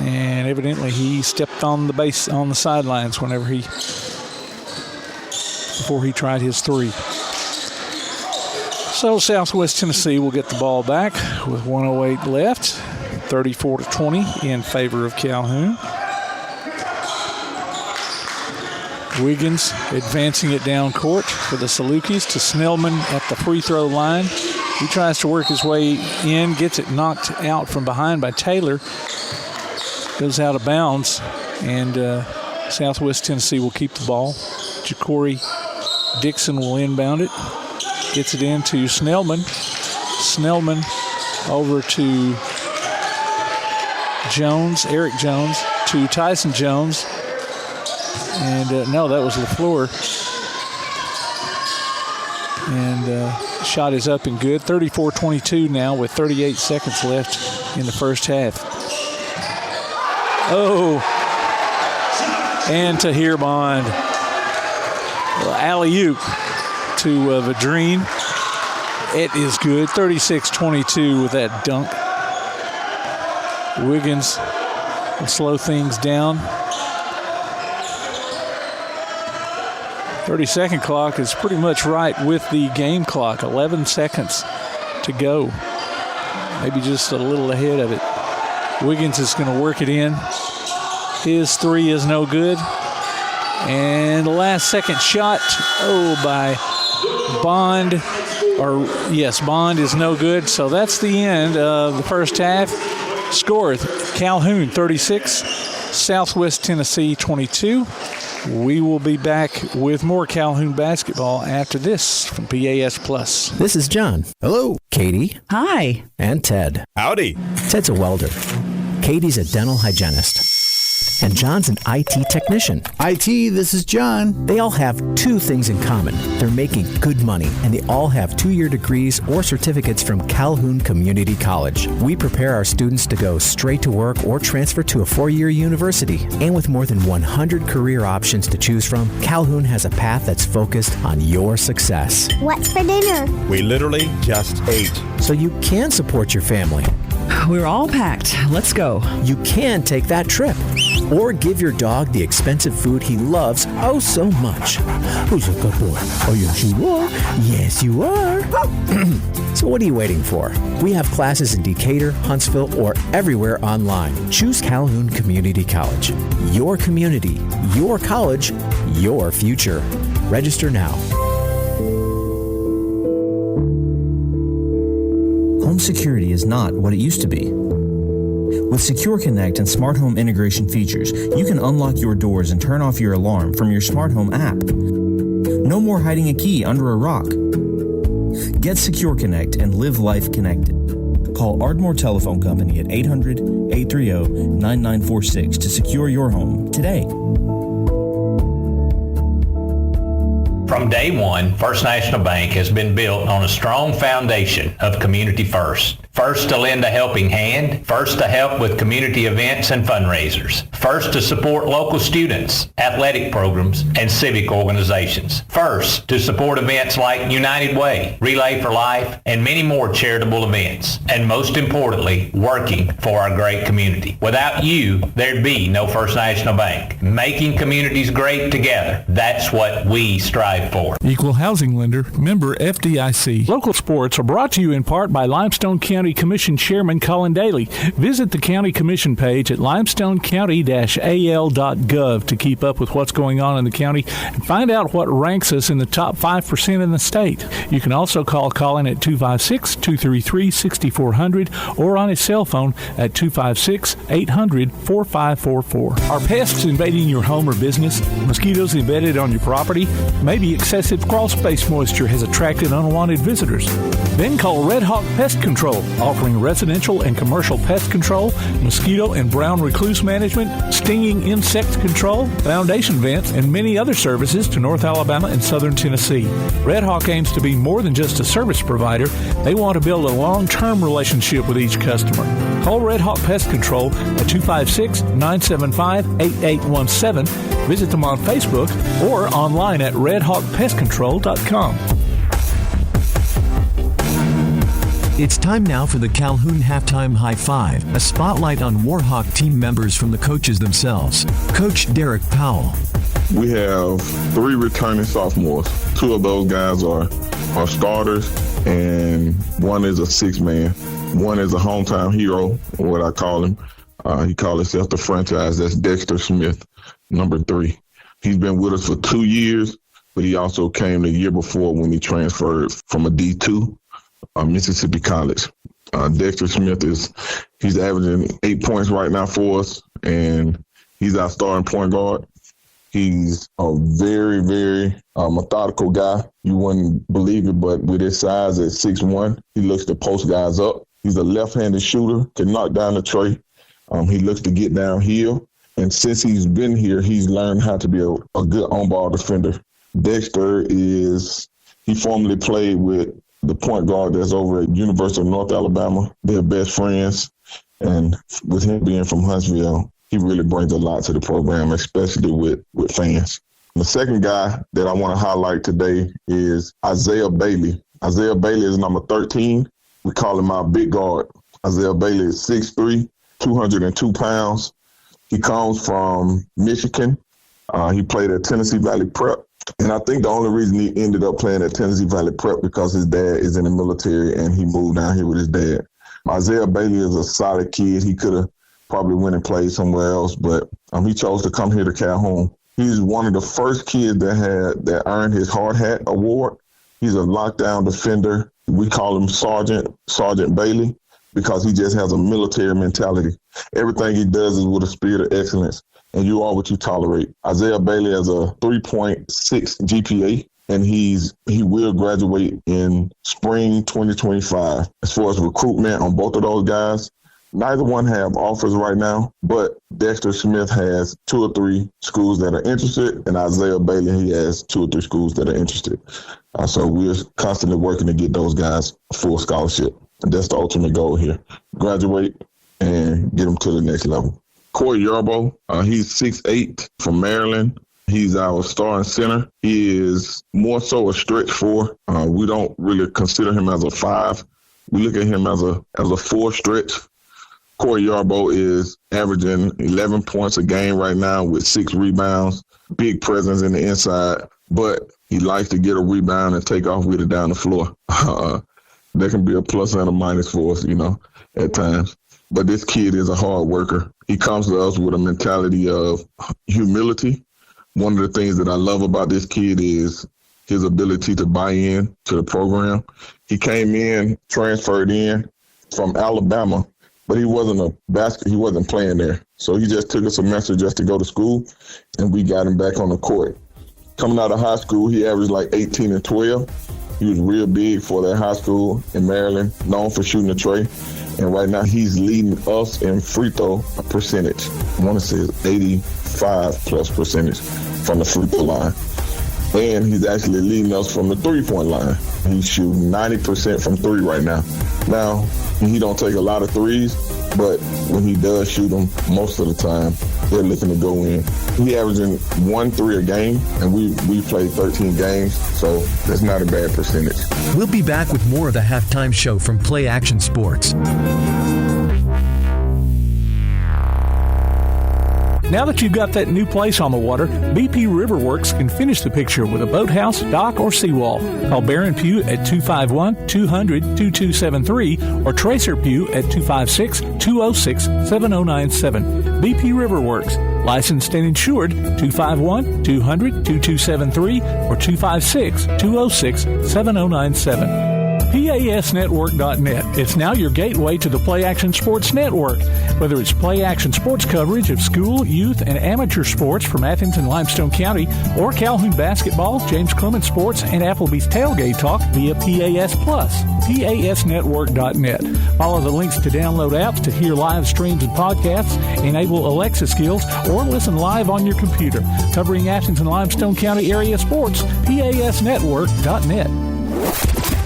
And evidently he stepped on the base on the sidelines before he tried his three. So Southwest Tennessee will get the ball back with 1:08 left. 34-20 in favor of Calhoun. Wiggins advancing it down court for the Salukis to Snellman at the free throw line. He tries to work his way in, gets it knocked out from behind by Taylor. Goes out of bounds, and Southwest Tennessee will keep the ball. Ja'Cory Dixon will inbound it. Gets it into Snellman. Snellman over to Jones, Eric Jones, to Tyson Jones. And no, that was LaFleur. And shot is up and good. 34-22 now with 38 seconds left in the first half. Oh, and Tahir Bond. Alley-oop to Vadrine. It is good. 36-22 with that dunk. Wiggins will slow things down. 30-second clock is pretty much right with the game clock. 11 seconds to go. Maybe just a little ahead of it. Wiggins is going to work it in. His three is no good. And the last second shot, by Bond. Bond is no good. So that's the end of the first half. Score, Calhoun 36, Southwest Tennessee 22. We will be back with more Calhoun basketball after this from PAS Plus. This is John. Hello. Katie. Hi. And Ted. Howdy. Ted's a welder. Katie's a dental hygienist. And John's an IT technician. IT, this is John. They all have two things in common. They're making good money, and they all have 2-year degrees or certificates from Calhoun Community College. We prepare our students to go straight to work or transfer to a 4-year university. And with more than 100 career options to choose from, Calhoun has a path that's focused on your success. What's for dinner? We literally just ate. So you can support your family. We're all packed. Let's go. You can take that trip. Or give your dog the expensive food he loves oh so much. Who's a good boy? Oh, yes, you are. Yes, you are. So what are you waiting for? We have classes in Decatur, Huntsville, or everywhere online. Choose Calhoun Community College. Your community, your college, your future. Register now. Home security is not what it used to be. With Secure Connect and smart home integration features, you can unlock your doors and turn off your alarm from your smart home app. No more hiding a key under a rock. Get Secure Connect and live life connected. Call Ardmore Telephone Company at 800-830-9946 to secure your home today. From day one, First National Bank has been built on a strong foundation of community first. First to lend a helping hand, first to help with community events and fundraisers, first to support local students, athletic programs, and civic organizations, first to support events like United Way, Relay for Life, and many more charitable events, and most importantly, working for our great community. Without you, there'd be no First National Bank. Making communities great together, that's what we strive for. Equal housing lender, member FDIC. Local sports are brought to you in part by Limestone County Commission Chairman Colin Daly. Visit the County Commission page at limestonecounty-al.gov to keep up with what's going on in the county and find out what ranks us in the top 5% in the state. You can also call Colin at 256-233-6400 or on his cell phone at 256-800-4544. Are pests invading your home or business? Mosquitoes embedded on your property? Maybe excessive crawl space moisture has attracted unwanted visitors. Then call Red Hawk Pest Control, offering residential and commercial pest control, mosquito and brown recluse management, stinging insect control, foundation vents, and many other services to North Alabama and Southern Tennessee. Red Hawk aims to be more than just a service provider. They want to build a long-term relationship with each customer. Call Red Hawk Pest Control at 256-975-8817. Visit them on Facebook or online at redhawkpestcontrol.com. It's time now for the Calhoun Halftime High Five, a spotlight on Warhawk team members from the coaches themselves. Coach Derek Powell. We have 3 returning sophomores. 2 of those guys are starters, and 1 is a 6-man. 1 is a hometown hero, what I call him. He calls himself the franchise. That's Dexter Smith, number 3. He's been with us for 2 years, but he also came the year before when he transferred from a D2. Mississippi College. Dexter Smith he's averaging 8 points right now for us, and he's our starting point guard. He's a very, very methodical guy. You wouldn't believe it, but with his size at 6'1", he looks to post guys up. He's a left-handed shooter, can knock down the tray. He looks to get downhill, And since he's been here, he's learned how to be a good on-ball defender. Dexter he formerly played with the point guard that's over at University of North Alabama. They're best friends. And with him being from Huntsville, he really brings a lot to the program, especially with fans. The second guy that I want to highlight today is Isaiah Bailey. Isaiah Bailey is number 13. We call him our big guard. Isaiah Bailey is 6'3", 202 pounds. He comes from Michigan. He played at Tennessee Valley Prep. And I think the only reason he ended up playing at Tennessee Valley Prep because his dad is in the military and he moved down here with his dad. Isaiah Bailey is a solid kid. He could have probably went and played somewhere else, but he chose to come here to Calhoun. He's one of the first kids that earned his hard hat award. He's a lockdown defender. We call him Sergeant Bailey because he just has a military mentality. Everything he does is with a spirit of excellence, and you are what you tolerate. Isaiah Bailey has a 3.6 GPA, and he will graduate in spring 2025. As far as recruitment on both of those guys, neither one have offers right now, but Dexter Smith has 2 or 3 schools that are interested, and Isaiah Bailey, he has 2 or 3 schools that are interested. So we're constantly working to get those guys a full scholarship. And that's the ultimate goal here. Graduate and get them to the next level. Corey Yarbo, he's 6'8", from Maryland. He's our starting center. He is more so a stretch 4. We don't really consider him as a 5. We look at him as a 4 stretch. Corey Yarbo is averaging 11 points a game right now with 6 rebounds, big presence in the inside, but he likes to get a rebound and take off with it down the floor. That can be a plus and a minus for us, at times. But this kid is a hard worker. He comes to us with a mentality of humility. One of the things that I love about this kid is his ability to buy in to the program. He came in, transferred in from Alabama, but he wasn't playing there. So he just took a semester just to go to school, and we got him back on the court. Coming out of high school, he averaged like 18 and 12. He was real big for that high school in Maryland, known for shooting the tray. And right now he's leading us in free throw percentage. I want to say it's 85+% from the free throw line. And he's actually leading us from the 3-point line. He's shooting 90% from 3 right now. Now, he don't take a lot of threes, but when he does shoot them, most of the time, they're looking to go in. He's averaging 1 3 a game, and we played 13 games, so that's not a bad percentage. We'll be back with more of the halftime show from Play Action Sports. Now that you've got that new place on the water, BP Riverworks can finish the picture with a boathouse, dock, or seawall. Call Barron Pugh at 251-200-2273 or Tracer Pugh at 256-206-7097. BP Riverworks, licensed and insured, 251-200-2273 or 256-206-7097. PASnetwork.net. It's now your gateway to the Play Action Sports Network. Whether it's Play Action Sports coverage of school, youth, and amateur sports from Athens and Limestone County, or Calhoun basketball, James Clement Sports, and Applebee's Tailgate Talk via PAS+. PASnetwork.net. Follow the links to download apps to hear live streams and podcasts, enable Alexa skills, or listen live on your computer. Covering Athens and Limestone County area sports, PASnetwork.net.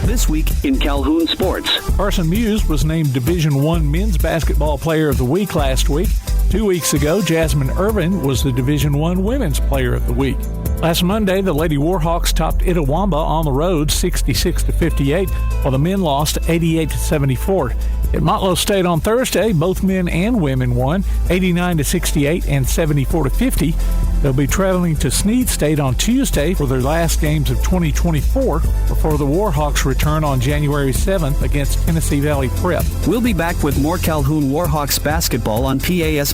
This week in Calhoun Sports. Carson Muse was named Division I Men's Basketball Player of the Week last week. 2 weeks ago, Jasmine Irvin was the Division I Women's Player of the Week. Last Monday, the Lady Warhawks topped Itawamba on the road 66-58, while the men lost 88-74. At Motlow State on Thursday, both men and women won 89-68 and 74-50. They'll be traveling to Snead State on Tuesday for their last games of 2024 before the Warhawks return on January 7th against Tennessee Valley Prep. We'll be back with more Calhoun Warhawks basketball on PAS+.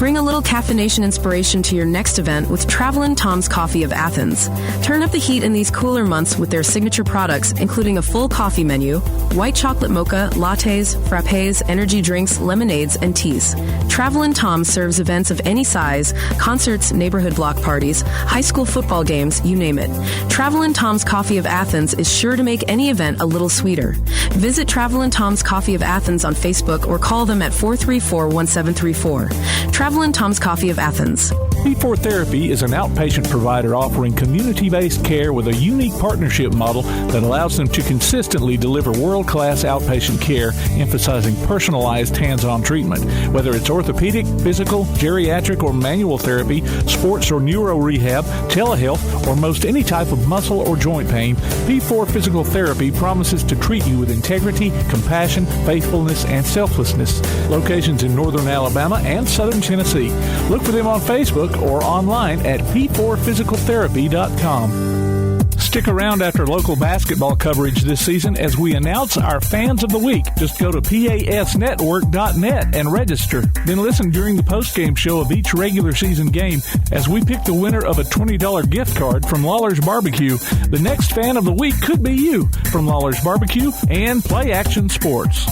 Bring a little caffeination inspiration to your next event with Travelin' Tom's Coffee of Athens. Turn up the heat in these cooler months with their signature products, including a full coffee menu, white chocolate mocha, lattes, frappes, energy drinks, lemonades, and teas. Travelin' Tom serves events of any size, concerts, neighborhood block parties, high school football games, you name it. Travelin' Tom's Coffee of Athens is sure to make any event a little sweeter. Visit Travelin' Tom's Coffee of Athens on Facebook or call them at 434-1734. Travelin' Tom's Coffee of Athens. P4 Therapy is an outpatient provider offering community-based care with a unique partnership model that allows them to consistently deliver world-class outpatient care, emphasizing personalized hands-on treatment. Whether it's orthopedic, physical, geriatric, or manual therapy, sports or neuro rehab, telehealth, or most any type of muscle or joint pain, P4 Physical Therapy promises to treat you with integrity, compassion, faithfulness, and selflessness. Locations in northern Alabama and southern Tennessee. Look for them on Facebook or online at p4physicaltherapy.com. Stick around after local basketball coverage this season as we announce our Fans of the Week. Just go to pasnetwork.net and register. Then listen during the postgame show of each regular season game as we pick the winner of a $20 gift card from Lawler's Barbecue. The next Fan of the Week could be you from Lawler's Barbecue and Play Action Sports.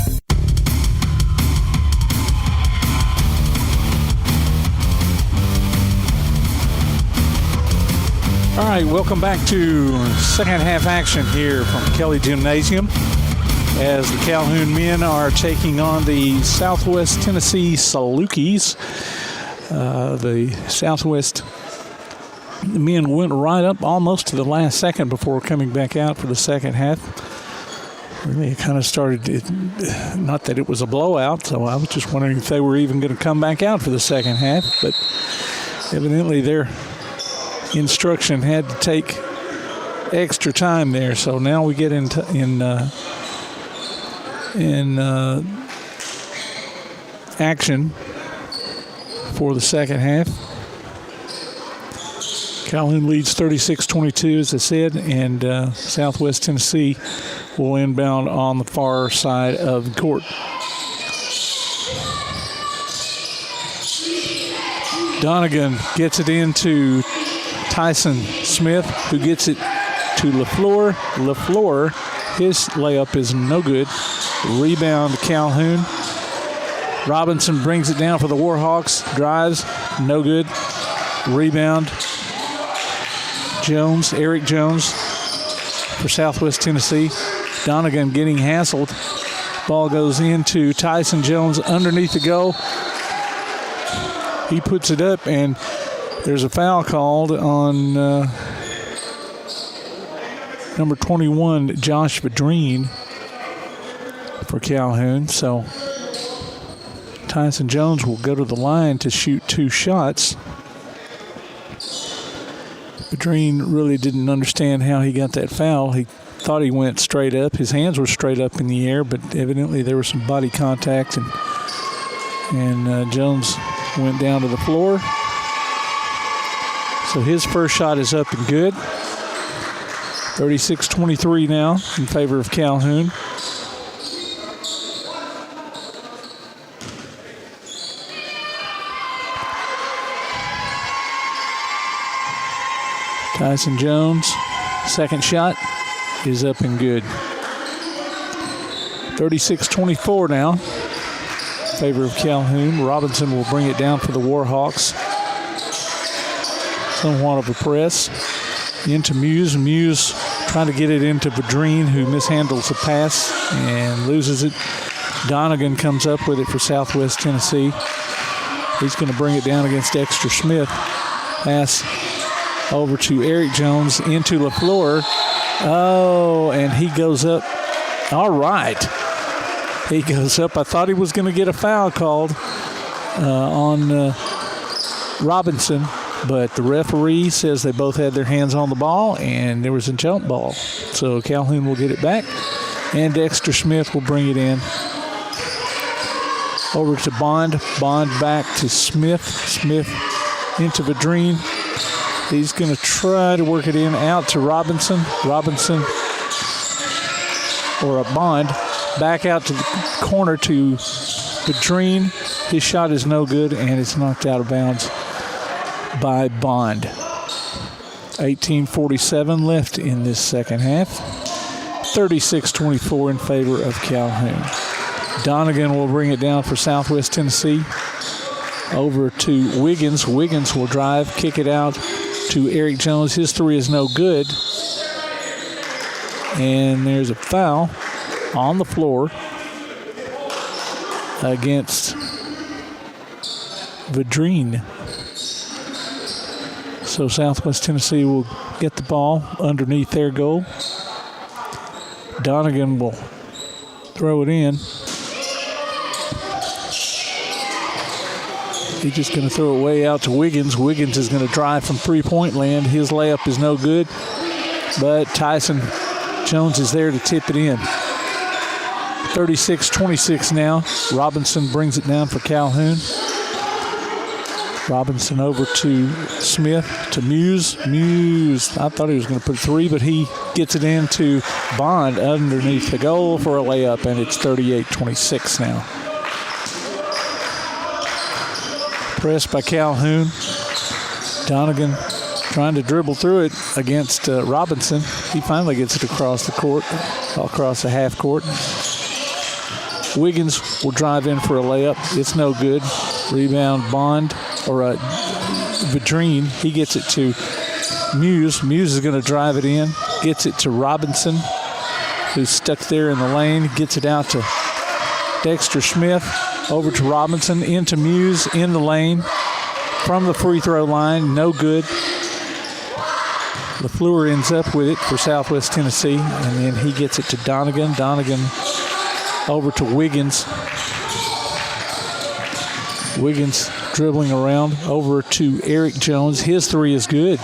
All right, welcome back to second half action here from Kelly Gymnasium as the Calhoun men are taking on the Southwest Tennessee Salukis. The Southwest men went right up almost to the last second before coming back out for the second half. Really, it kind of started, not that it was a blowout, so I was just wondering if they were even going to come back out for the second half, but evidently their instruction had to take extra time there. So now we get in action for the second half. Calhoun leads 36-22, as I said, and Southwest Tennessee will inbound on the far side of the court. Donegan gets it into Tyson Smith, who gets it to LaFleur. LaFleur, his layup is no good. Rebound to Calhoun. Robinson brings it down for the Warhawks. Drives, no good. Rebound. Jones, Eric Jones for Southwest Tennessee. Donegan getting hassled. Ball goes into Tyson Jones underneath the goal. He puts it up, and there's a foul called on number 21, Josh Vadreen, for Calhoun. So Tyson Jones will go to the line to shoot two shots. Vadreen really didn't understand how he got that foul. He thought he went straight up. His hands were straight up in the air, but evidently there was some body contact, and Jones went down to the floor. So his first shot is up and good. 36-23 now in favor of Calhoun. Tyson Jones, second shot is up and good. 36-24 now in favor of Calhoun. Robinson will bring it down for the Warhawks. Somewhat of a press into Muse. Muse trying to get it into Vadreen, who mishandles the pass and loses it. Donegan comes up with it for Southwest Tennessee. He's going to bring it down against Dexter Smith. Pass over to Eric Jones into LaFleur. Oh, and he goes up. All right. He goes up. I thought he was going to get a foul called on Robinson. But the referee says they both had their hands on the ball, and there was a jump ball. So Calhoun will get it back, and Dexter Smith will bring it in. Over to Bond. Bond back to Smith. Smith into Vadreen. He's going to try to work it in out to Robinson. Robinson, or a Bond, back out to the corner to Bedreen, his shot is no good, and it's knocked out of bounds by Bond. 18:47 left in this second half. 36-24 in favor of Calhoun. Donegan will bring it down for Southwest Tennessee. Over to Wiggins. Wiggins will drive, kick it out to Eric Jones. His three is no good. And there's a foul on the floor against Bedreen. So Southwest Tennessee will get the ball underneath their goal. Donegan will throw it in. He's just going to throw it way out to Wiggins. Wiggins is going to drive from three-point land. His layup is no good, but Tyson Jones is there to tip it in. 36-26 now. Robinson brings it down for Calhoun. Robinson over to Smith, to Muse. Muse, I thought he was going to put three, but he gets it into Bond underneath the goal for a layup, and it's 38-26 now. Pressed by Calhoun. Donegan trying to dribble through it against Robinson. He finally gets it across the court, across the half court. Wiggins will drive in for a layup. It's no good. Rebound Bond, or Bedreen. He gets it to Muse. Muse is going to drive it in. Gets it to Robinson, who's stuck there in the lane. Gets it out to Dexter Smith. Over to Robinson, into Muse, in the lane, from the free throw line, no good. LaFleur ends up with it for Southwest Tennessee, and then he gets it to Donegan. Donegan over to Wiggins. Wiggins dribbling around over to Eric Jones. His three is good.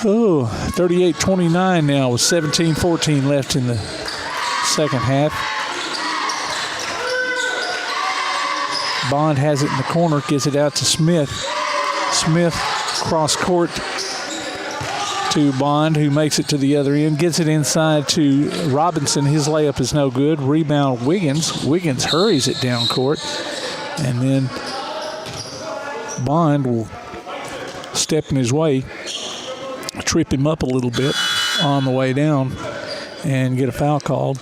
38-29 now with 17-14 left in the second half. Bond has it in the corner, gives it out to Smith. Smith cross court to Bond, who makes it to the other end, gets it inside to Robinson. His layup is no good. Rebound Wiggins. Wiggins hurries it down court. And then Bond will step in his way, trip him up a little bit on the way down, and get a foul called.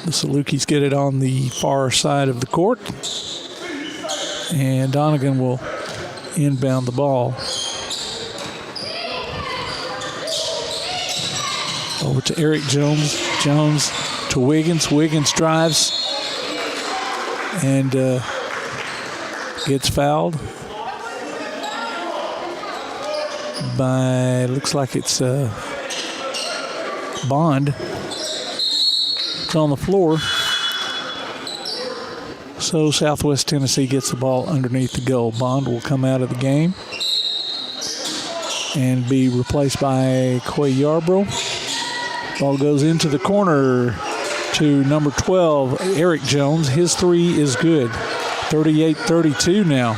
The Salukis get it on the far side of the court, and Donegan will inbound the ball. Over to Eric Jones. Jones to Wiggins. Wiggins drives and gets fouled by, looks like it's Bond. It's on the floor. So Southwest Tennessee gets the ball underneath the goal. Bond will come out of the game and be replaced by Quay Yarbrough. Ball goes into the corner to number 12, Eric Jones. His three is good. 38-32 now.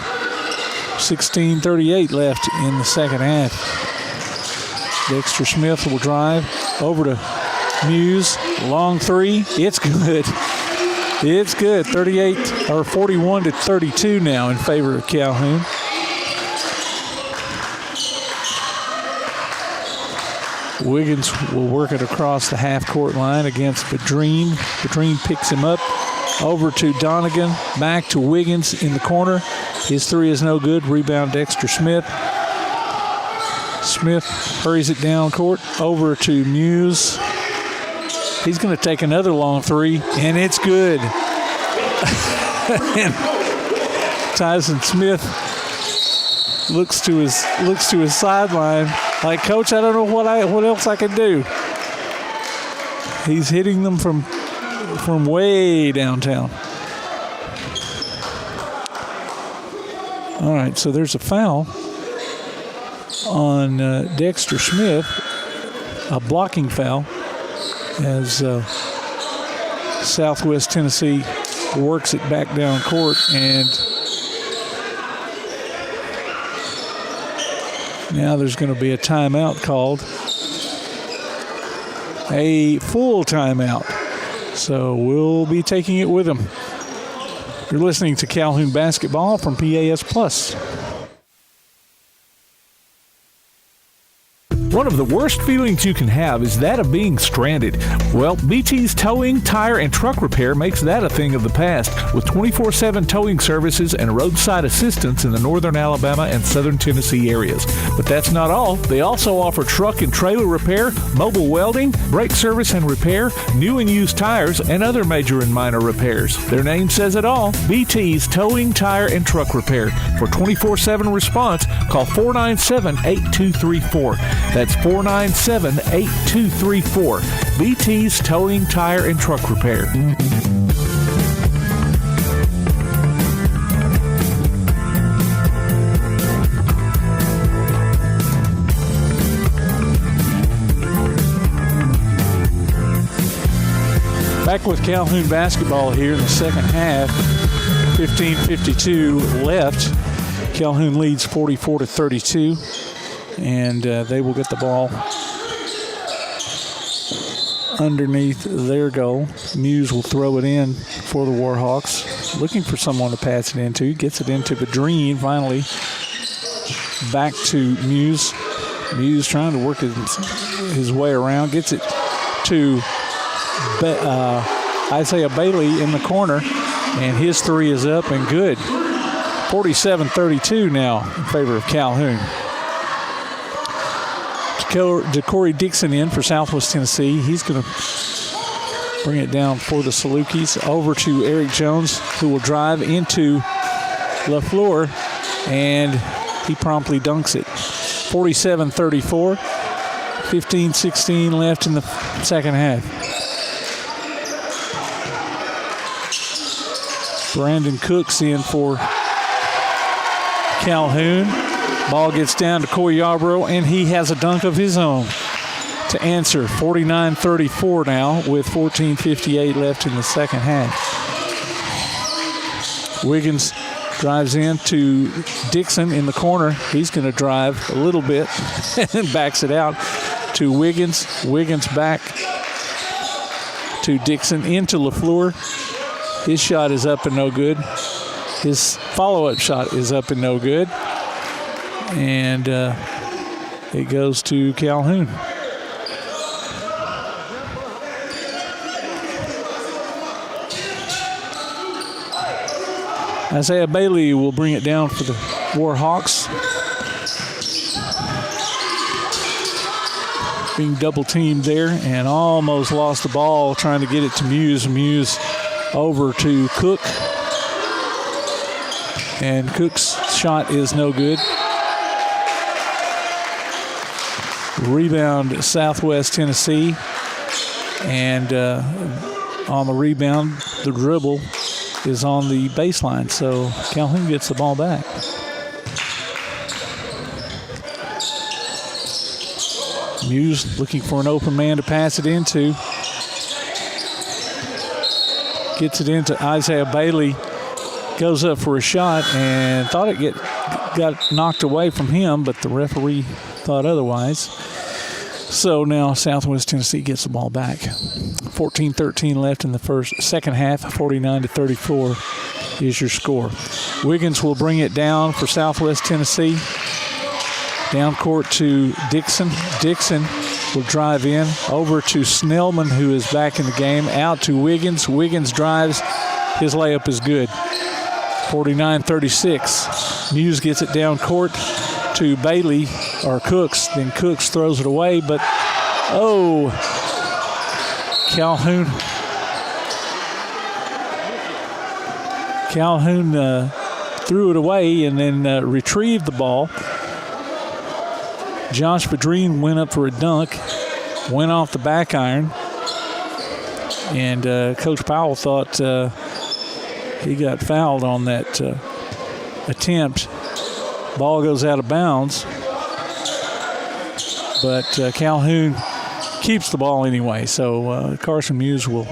16:38 left in the second half. Dexter Smith will drive over to Muse. Long three. It's good. It's good. 41-32 now in favor of Calhoun. Wiggins will work it across the half-court line against Bedreen. Bedreen picks him up. Over to Donegan. Back to Wiggins in the corner. His three is no good. Rebound Dexter Smith. Smith hurries it down court. Over to Muse. He's going to take another long three, and it's good. And Tyson Smith looks to his sideline like, Coach, I don't know what else I can do. He's hitting them from way downtown. All right, so there's a foul on Dexter Smith, a blocking foul, as Southwest Tennessee works it back down court, and now there's going to be a timeout called. A full timeout So we'll be taking it with them. You're listening to Calhoun Basketball from PAS Plus. One of the worst feelings you can have is that of being stranded. Well, BT's Towing, Tire, and Truck Repair makes that a thing of the past with 24/7 towing services and roadside assistance in the northern Alabama and southern Tennessee areas. But that's not all. They also offer truck and trailer repair, mobile welding, brake service and repair, new and used tires, and other major and minor repairs. Their name says it all. BT's Towing, Tire, and Truck Repair. For 24/7 response, call 497-8234. That's 497-8234. BT's Towing, Tire, and Truck Repair. Back with Calhoun basketball here in the second half. 15:52 left. Calhoun leads 44-32. And they will get the ball underneath their goal. Muse will throw it in for the Warhawks. Looking for someone to pass it into. Gets it into Badreen finally. Back to Muse. Muse trying to work his way around. Gets it to Isaiah Bailey in the corner. And his three is up and good. 47-32 now in favor of Calhoun. DeCorey Dixon in for Southwest Tennessee. He's going to bring it down for the Salukis. Over to Eric Jones, who will drive into LaFleur, and he promptly dunks it. 47-34. 15-16 left in the second half. Brandon Cooks in for Calhoun. Ball gets down to Coy Yarbrough, and he has a dunk of his own to answer. 49-34 now with 14:58 left in the second half. Wiggins drives in to Dixon in the corner. He's going to drive a little bit and backs it out to Wiggins. Wiggins back to Dixon into LaFleur. His shot is up and no good. His follow-up shot is up and no good. And it goes to Calhoun. Isaiah Bailey will bring it down for the Warhawks. Being double teamed there and almost lost the ball trying to get it to Muse. Muse over to Cook. And Cook's shot is no good. Rebound Southwest Tennessee, and on the rebound the dribble is on the baseline, so Calhoun gets the ball back. Muse looking for an open man to pass it into. Gets it into Isaiah Bailey, goes up for a shot and thought it got knocked away from him, but the referee thought otherwise. So now Southwest Tennessee gets the ball back. 14-13 left in the second half. 49-34 is your score. Wiggins will bring it down for Southwest Tennessee. Down court to Dixon. Dixon will drive in over to Snellman, who is back in the game. Out to Wiggins. Wiggins drives. His layup is good. 49-36. Muse gets it down court to Bailey, or Cooks. Then Cooks throws it away, but Calhoun threw it away and then retrieved the ball. Josh Badreen went up for a dunk, went off the back iron, and Coach Powell thought he got fouled on that attempt. Ball goes out of bounds, but Calhoun keeps the ball anyway. So Carson Muse will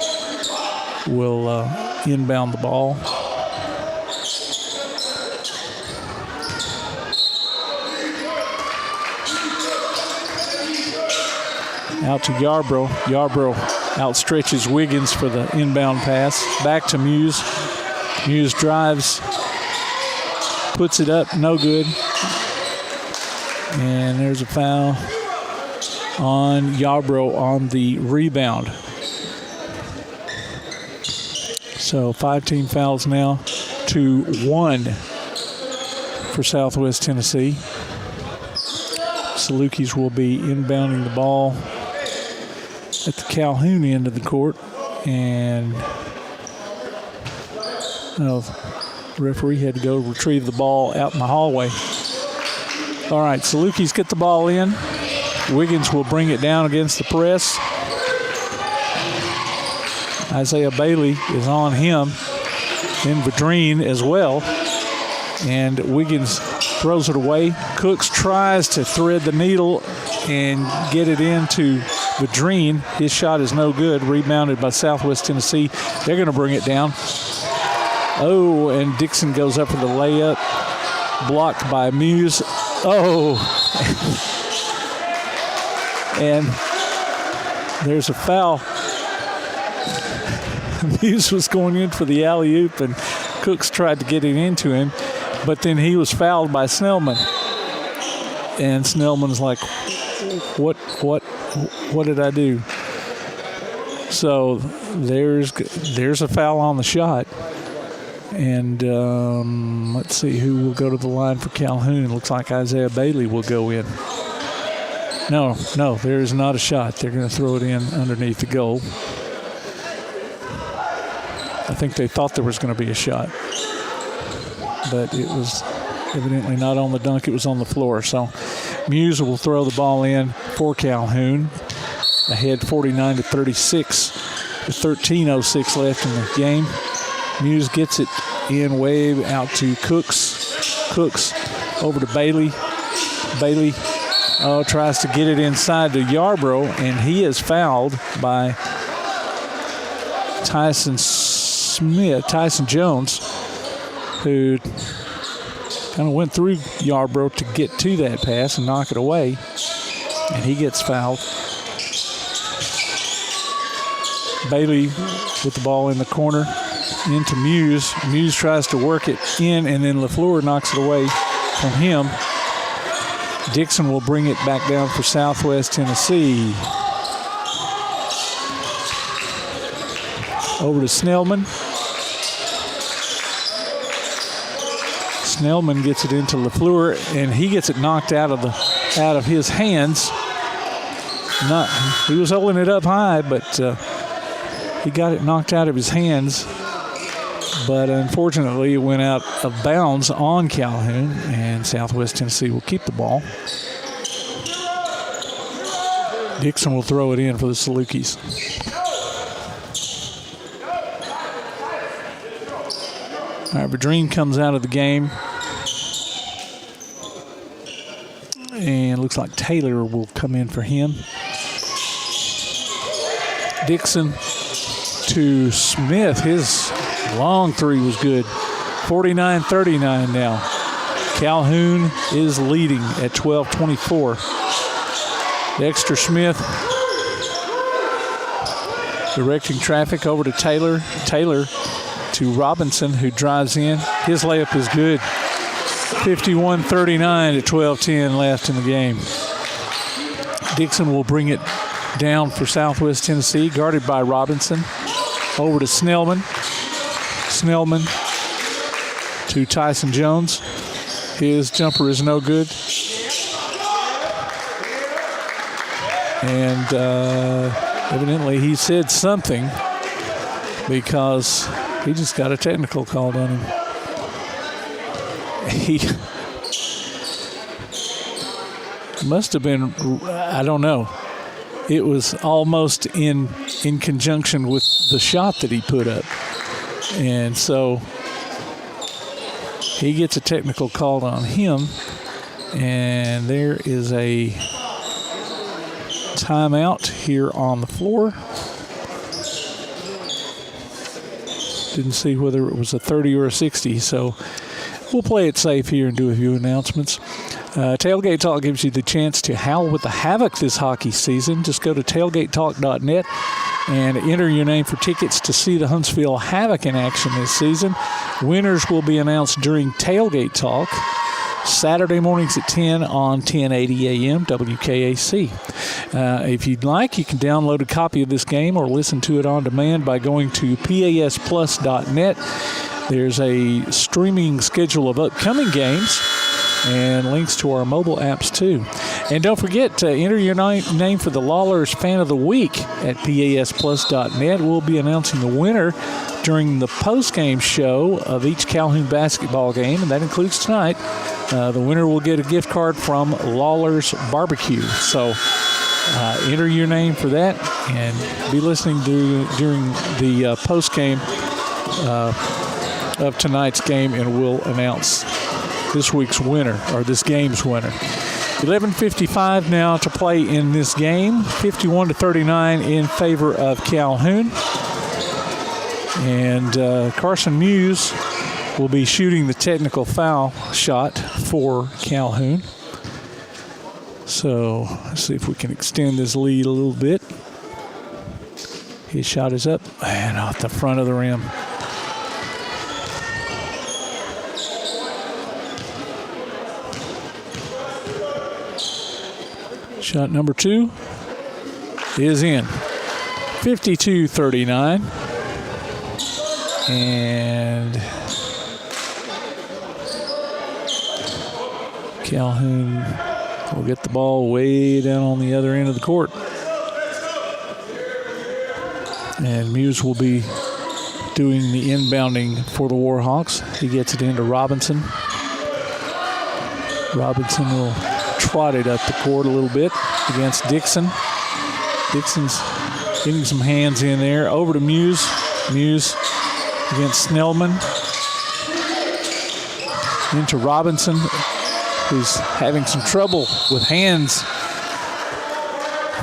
inbound the ball. Out to Yarbrough. Yarbrough Outstretches Wiggins for the inbound pass. Back to Muse. Muse drives. Puts it up. No good. And there's a foul on Yarbrough on the rebound. So 5 team fouls now to 1 for Southwest Tennessee. Salukis will be inbounding the ball at the Calhoun end of the court. And the referee had to go retrieve the ball out in the hallway. All right, Salukis get the ball in. Wiggins will bring it down against the press. Isaiah Bailey is on him. Then Vadrine as well. And Wiggins throws it away. Cooks tries to thread the needle and get it into Vadrine. His shot is no good. Rebounded by Southwest Tennessee. They're going to bring it down. Oh, and Dixon goes up for the layup. Blocked by Muse. Oh. And there's a foul. Muse was going in for the alley-oop, and Cooks tried to get it into him, but then he was fouled by Snellman. And Snellman's like, what did I do? So there's a foul on the shot. And let's see who will go to the line for Calhoun. It looks like Isaiah Bailey will go in. No, there is not a shot. They're going to throw it in underneath the goal. I think they thought there was going to be a shot, but it was evidently not on the dunk. It was on the floor. So Muse will throw the ball in for Calhoun. Ahead 49-36 with 13:06 left in the game. Muse gets it in way out to Cooks. Cooks over to Bailey. Bailey tries to get it inside to Yarbrough, and he is fouled by Tyson Jones, who kind of went through Yarbrough to get to that pass and knock it away, and he gets fouled. Bailey with the ball in the corner into Muse. Muse tries to work it in, and then LaFleur knocks it away from him. Dixon will bring it back down for Southwest Tennessee. Over to Snellman. Snellman gets it into LaFleur, and he gets it knocked out of his hands. He was holding it up high, but he got it knocked out of his hands. But unfortunately, it went out of bounds on Calhoun, and Southwest Tennessee will keep the ball. Dixon will throw it in for the Salukis. All right, Vadrine comes out of the game. And it looks like Taylor will come in for him. Dixon to Smith. His long three was good. 49-39 now. Calhoun is leading at 12:24. Dexter Smith directing traffic over to Taylor. Taylor to Robinson, who drives in. His layup is good. 51-39 at 12:10 left in the game. Dixon will bring it down for Southwest Tennessee, guarded by Robinson. Over to Snellman. Snellman to Tyson Jones. His jumper is no good. And evidently he said something because he just got a technical called on him. He must have been, I don't know. It was almost in conjunction with the shot that he put up. And so he gets a technical called on him. And there is a timeout here on the floor. Didn't see whether it was a 30 or a 60, so we'll play it safe here and do a few announcements. Tailgate Talk gives you the chance to howl with the havoc this hockey season. Just go to tailgatetalk.net and enter your name for tickets to see the Huntsville Havoc in action this season. Winners will be announced during Tailgate Talk, Saturday mornings at 10 on 1080 AM WKAC. If you'd like, you can download a copy of this game or listen to it on demand by going to pasplus.net. There's a streaming schedule of upcoming games and links to our mobile apps, too. And don't forget to enter your name for the Lawlers Fan of the Week at pasplus.net. We'll be announcing the winner during the post-game show of each Calhoun basketball game, and that includes tonight. The winner will get a gift card from Lawler's Barbecue. So enter your name for that and be listening during the post-game of tonight's game, and we'll announce this week's winner, or this game's winner. 11:55 now to play in this game. 51-39 in favor of Calhoun. And Carson Muse will be shooting the technical foul shot for Calhoun. So let's see if we can extend this lead a little bit. His shot is up and off the front of the rim. Shot number 2 is in. 52-39. And Calhoun will get the ball way down on the other end of the court. And Muse will be doing the inbounding for the Warhawks. He gets it into Robinson. Robinson will trot it up the court a little bit against Dixon. Dixon's getting some hands in there. Over to Muse. Muse against Snellman. Into Robinson, who's having some trouble with hands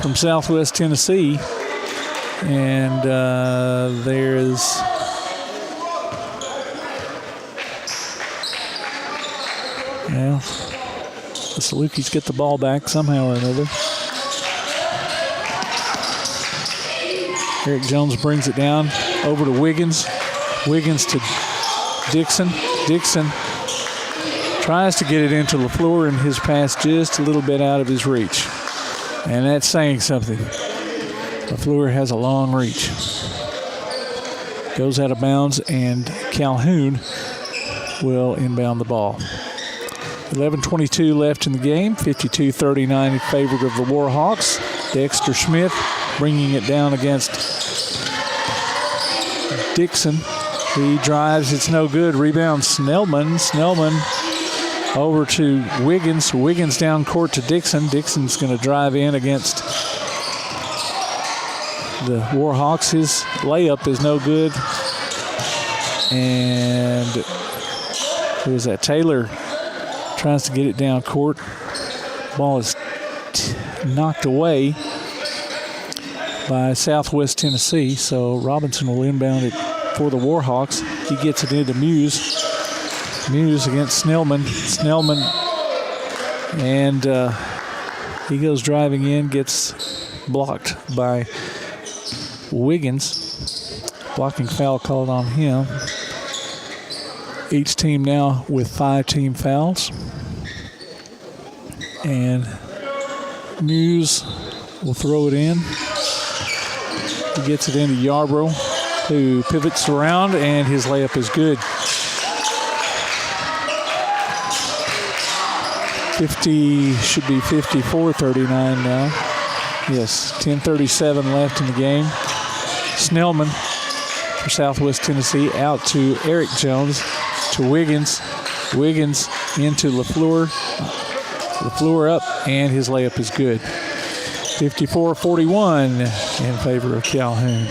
from Southwest Tennessee. And there's the Salukis get the ball back somehow or another. Eric Jones brings it down over to Wiggins. Wiggins to Dixon. Dixon tries to get it into LaFleur, and his pass just a little bit out of his reach. And that's saying something. LaFleur has a long reach. Goes out of bounds, and Calhoun will inbound the ball. 11:22 left in the game. 52-39 in favor of the Warhawks. Dexter Smith bringing it down against Dixon. He drives. It's no good. Rebound Snellman. Snellman over to Wiggins. Wiggins down court to Dixon. Dixon's going to drive in against the Warhawks. His layup is no good. And who is that? Taylor tries to get it down court. Ball is knocked away by Southwest Tennessee. So Robinson will inbound it for the Warhawks. He gets it into Muse. Muse against Snellman. Snellman, and he goes driving in, gets blocked by Wiggins. Blocking foul called on him. Each team now with 5 team fouls. And Muse will throw it in. He gets it into Yarbrough, who pivots around, and his layup is good. 50 should be 54-39 now. Yes, 10:37 left in the game. Snellman for Southwest Tennessee out to Eric Jones to Wiggins. Wiggins into LaFleur. LaFleur up, and his layup is good. 54-41 in favor of Calhoun.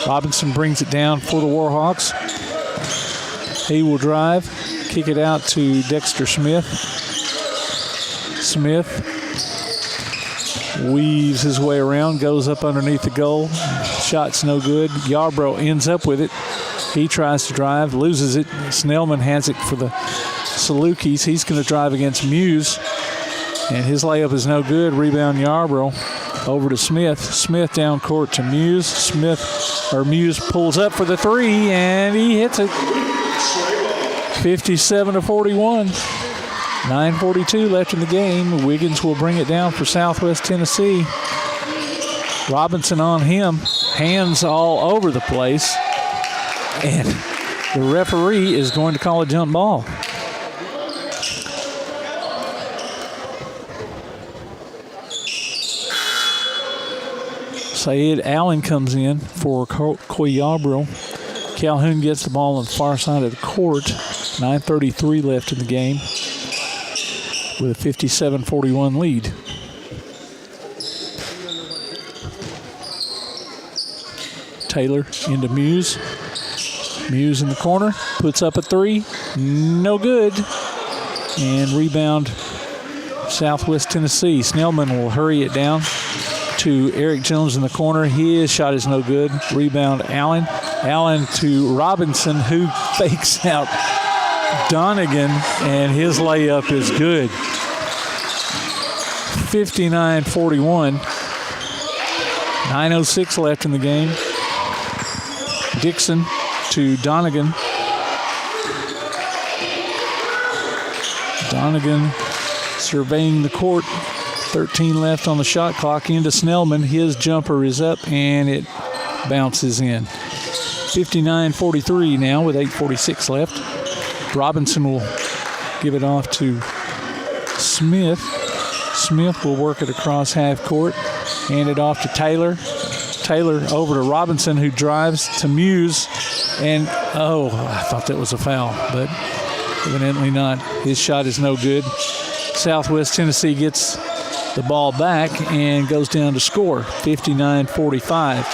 Robinson brings it down for the Warhawks. He will drive, kick it out to Dexter Smith. Smith weaves his way around, goes up underneath the goal. Shot's no good. Yarbrough ends up with it. He tries to drive, loses it. Snellman has it for the Salukis. He's going to drive against Muse, and his layup is no good. Rebound Yarbrough. Over to Smith. Smith down court to Muse. Muse pulls up for the three, and he hits it. 57-41. 9:42 left in the game. Wiggins will bring it down for Southwest Tennessee. Robinson on him. Hands all over the place. And the referee is going to call a jump ball. Sayed Allen comes in for Coyabro. Calhoun gets the ball on the far side of the court. 9:33 left in the game with a 57-41 lead. Taylor into Muse. Muse in the corner, puts up a three. No good. And rebound Southwest Tennessee. Snellman will hurry it down to Eric Jones in the corner. His shot is no good. Rebound Allen. Allen to Robinson, who fakes out Donegan, and his layup is good. 59-41. 9:06 left in the game. Dixon to Donegan. Donegan surveying the court. 13 left on the shot clock. Into Snellman. His jumper is up, and it bounces in. 59-43 now with 8:46 left. Robinson will give it off to Smith. Smith will work it across half court. Hand it off to Taylor. Taylor over to Robinson, who drives to Muse. And, I thought that was a foul, but evidently not. His shot is no good. Southwest Tennessee gets the ball back and goes down to score, 59-45.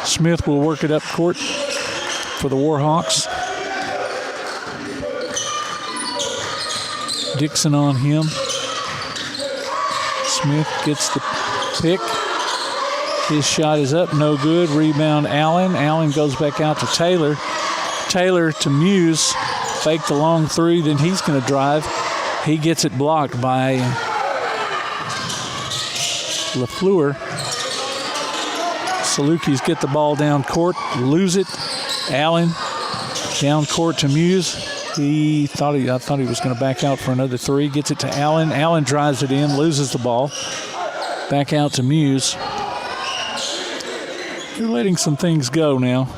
Smith will work it up court for the Warhawks. Dixon on him. Smith gets the pick. His shot is up, no good. Rebound Allen. Allen goes back out to Taylor. Taylor to Muse. Fake the long three, then he's going to drive. He gets it blocked by LaFleur. Salukis get the ball down court, lose it. Allen down court to Muse. I thought he was going to back out for another three. Gets it to Allen. Allen drives it in, loses the ball. Back out to Muse. They're letting some things go now.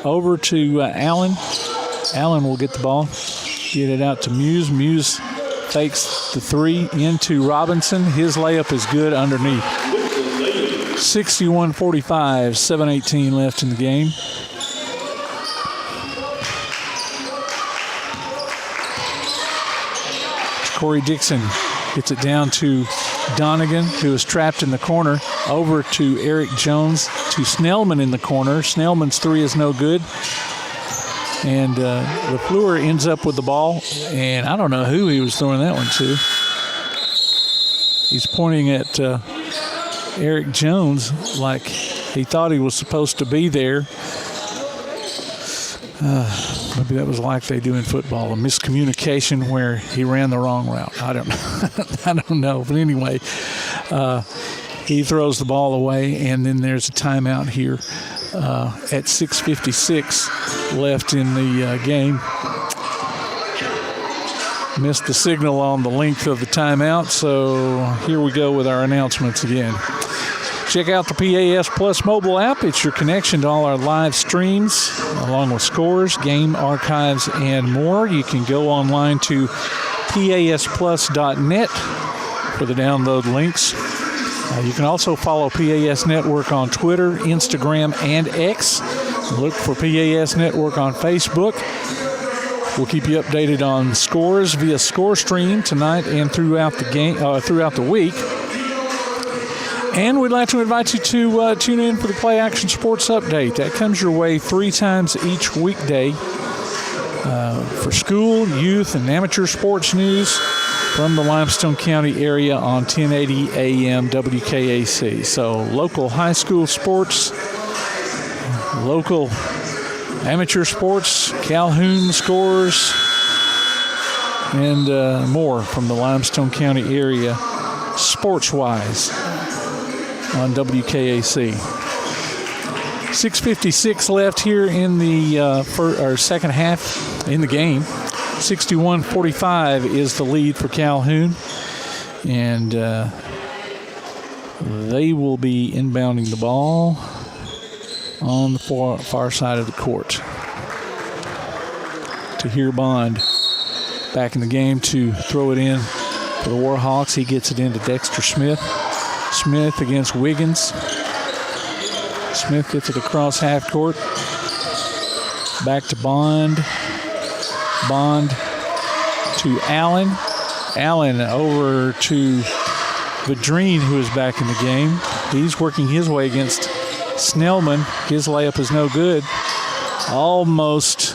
Over to Allen. Allen will get the ball. Get it out to Muse. Muse fakes the three into Robinson. His layup is good underneath. 61-45, 7:18 left in the game. Corey Dixon gets it down to Donegan, who is trapped in the corner. Over to Eric Jones, to Snellman in the corner. Snellman's three is no good. And LaFleur ends up with the ball, and I don't know who he was throwing that one to. He's pointing at Eric Jones like he thought he was supposed to be there. Maybe that was like they do in football, a miscommunication where he ran the wrong route. I don't know. I don't know. But anyway, he throws the ball away, and then there's a timeout here at 6:56 left in the game. Missed the signal on the length of the timeout, so here we go with our announcements again. Check out the PAS Plus mobile app. It's your connection to all our live streams, along with scores, game archives, and more. You can go online to pasplus.net for the download links. You can also follow PAS Network on Twitter, Instagram, and X. Look for PAS Network on Facebook. We'll keep you updated on scores via ScoreStream tonight and throughout the game, throughout the week. And we'd like to invite you to tune in for the Play Action Sports Update. That comes your way 3 times each weekday for school, youth, and amateur sports news from the Limestone County area on 1080 AM WKAC. So local high school sports, local amateur sports, Calhoun scores, and more from the Limestone County area. Sports-Wise on WKAC. 6:56 left here in the second half in the game. 61-45 is the lead for Calhoun. And they will be inbounding the ball on the far side of the court. Tahir Bond back in the game to throw it in for the Warhawks. He gets it into Dexter Smith. Smith against Wiggins. Smith gets it across half court. Back to Bond. Bond to Allen. Allen over to Vadreen, who is back in the game. He's working his way against Snellman. His layup is no good. Almost.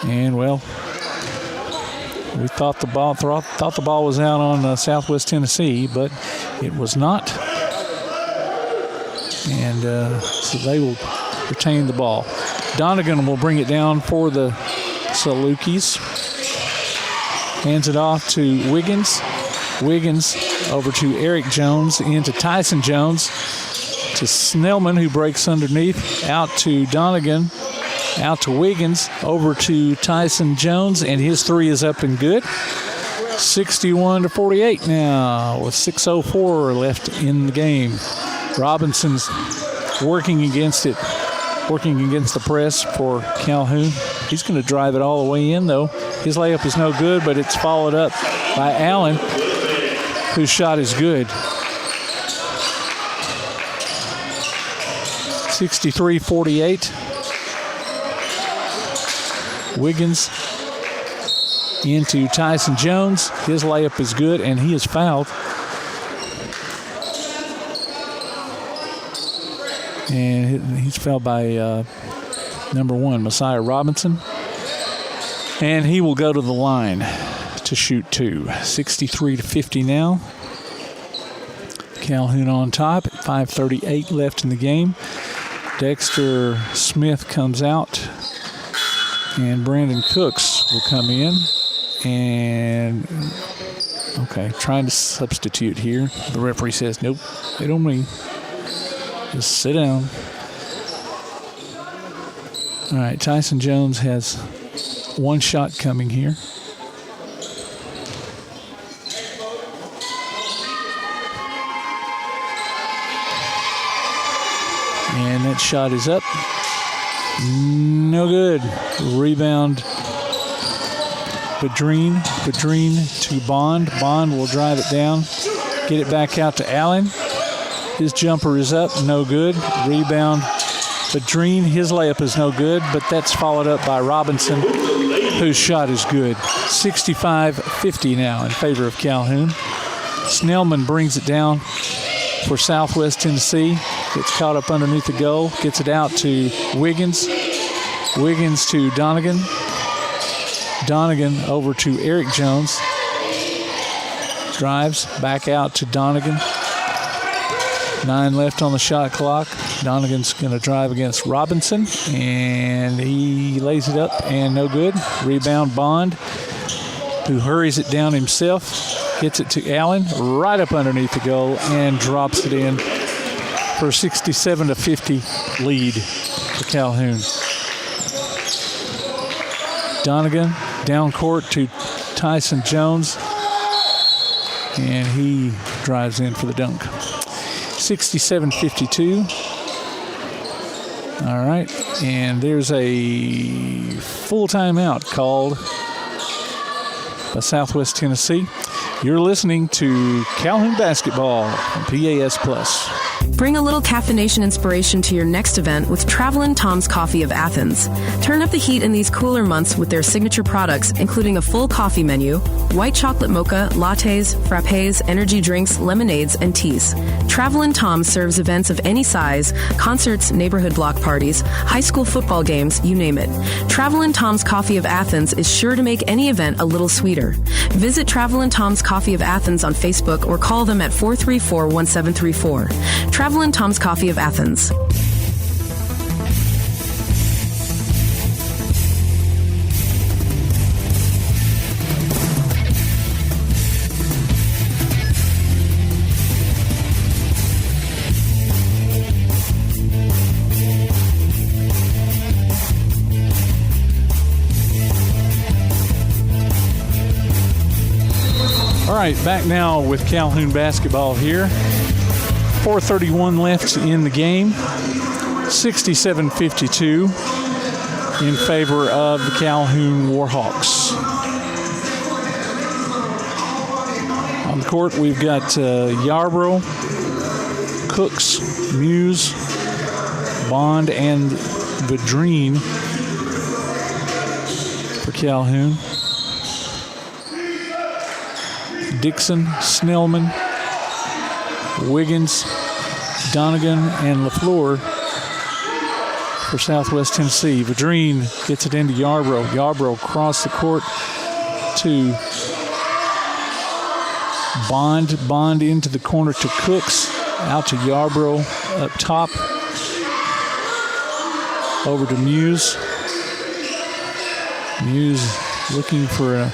And, well, we thought the ball was out on Southwest Tennessee, but it was not. And so they will retain the ball. Donegan will bring it down for the Salukis. Hands it off to Wiggins. Wiggins over to Eric Jones, into Tyson Jones, to Snellman, who breaks underneath, out to Donegan, out to Wiggins, over to Tyson Jones, and his three is up and good. 61-48 now, with 6:04 left in the game. Robinson's working against the press for Calhoun. He's going to drive it all the way in, though. His layup is no good, but it's followed up by Allen, whose shot is good. 63-48. Wiggins into Tyson Jones. His layup is good, and he is fouled. And he's fouled by number 1, Messiah Robinson. And he will go to the line to shoot 2. 63-50 now. Calhoun on top. 5:38 left in the game. Dexter Smith comes out. And Brandon Cooks will come in. And, okay, trying to substitute here. The referee says, nope, wait on me. Just sit down. All right, Tyson Jones has one shot coming here. And that shot is up. No good. Rebound. Vadreen to Bond. Bond will drive it down. Get it back out to Allen. His jumper is up. No good. Rebound. Vadreen, his layup is no good, but that's followed up by Robinson, whose shot is good. 65-50 now in favor of Calhoun. Snellman brings it down for Southwest Tennessee. Gets caught up underneath the goal. Gets it out to Wiggins. Wiggins to Donegan. Donegan over to Eric Jones. Drives back out to Donegan. 9 left on the shot clock. Donegan's going to drive against Robinson, and he lays it up, and no good. Rebound Bond, who hurries it down himself, gets it to Allen, right up underneath the goal, and drops it in for a 67-50 lead for Calhoun. Donegan down court to Tyson Jones, and he drives in for the dunk. 67-52. All right, and there's a full timeout called by Southwest Tennessee. You're listening to Calhoun Basketball on PAS Plus. Bring a little caffeination inspiration to your next event with Travelin' Tom's Coffee of Athens. Turn up the heat in these cooler months with their signature products, including a full coffee menu, white chocolate mocha, lattes, frappes, energy drinks, lemonades, and teas. Travelin' Tom serves events of any size, concerts, neighborhood block parties, high school football games, you name it. Travelin' Tom's Coffee of Athens is sure to make any event a little sweeter. Visit Travelin' Tom's Coffee of Athens on Facebook or call them at 434-1734. Travelin' Tom's Coffee of Athens. right, back now with Calhoun basketball here. 4:31 left in the game. 67-52 in favor of the Calhoun Warhawks. On the court, we've got Yarborough, Cooks, Muse, Bond, and Vadrine for Calhoun. Dixon, Snellman, Wiggins, Donegan, and LaFleur for Southwest Tennessee. Vadrine gets it into Yarborough. Yarborough across the court to Bond. Bond into the corner to Cooks. Out to Yarborough up top. Over to Muse. Muse looking for a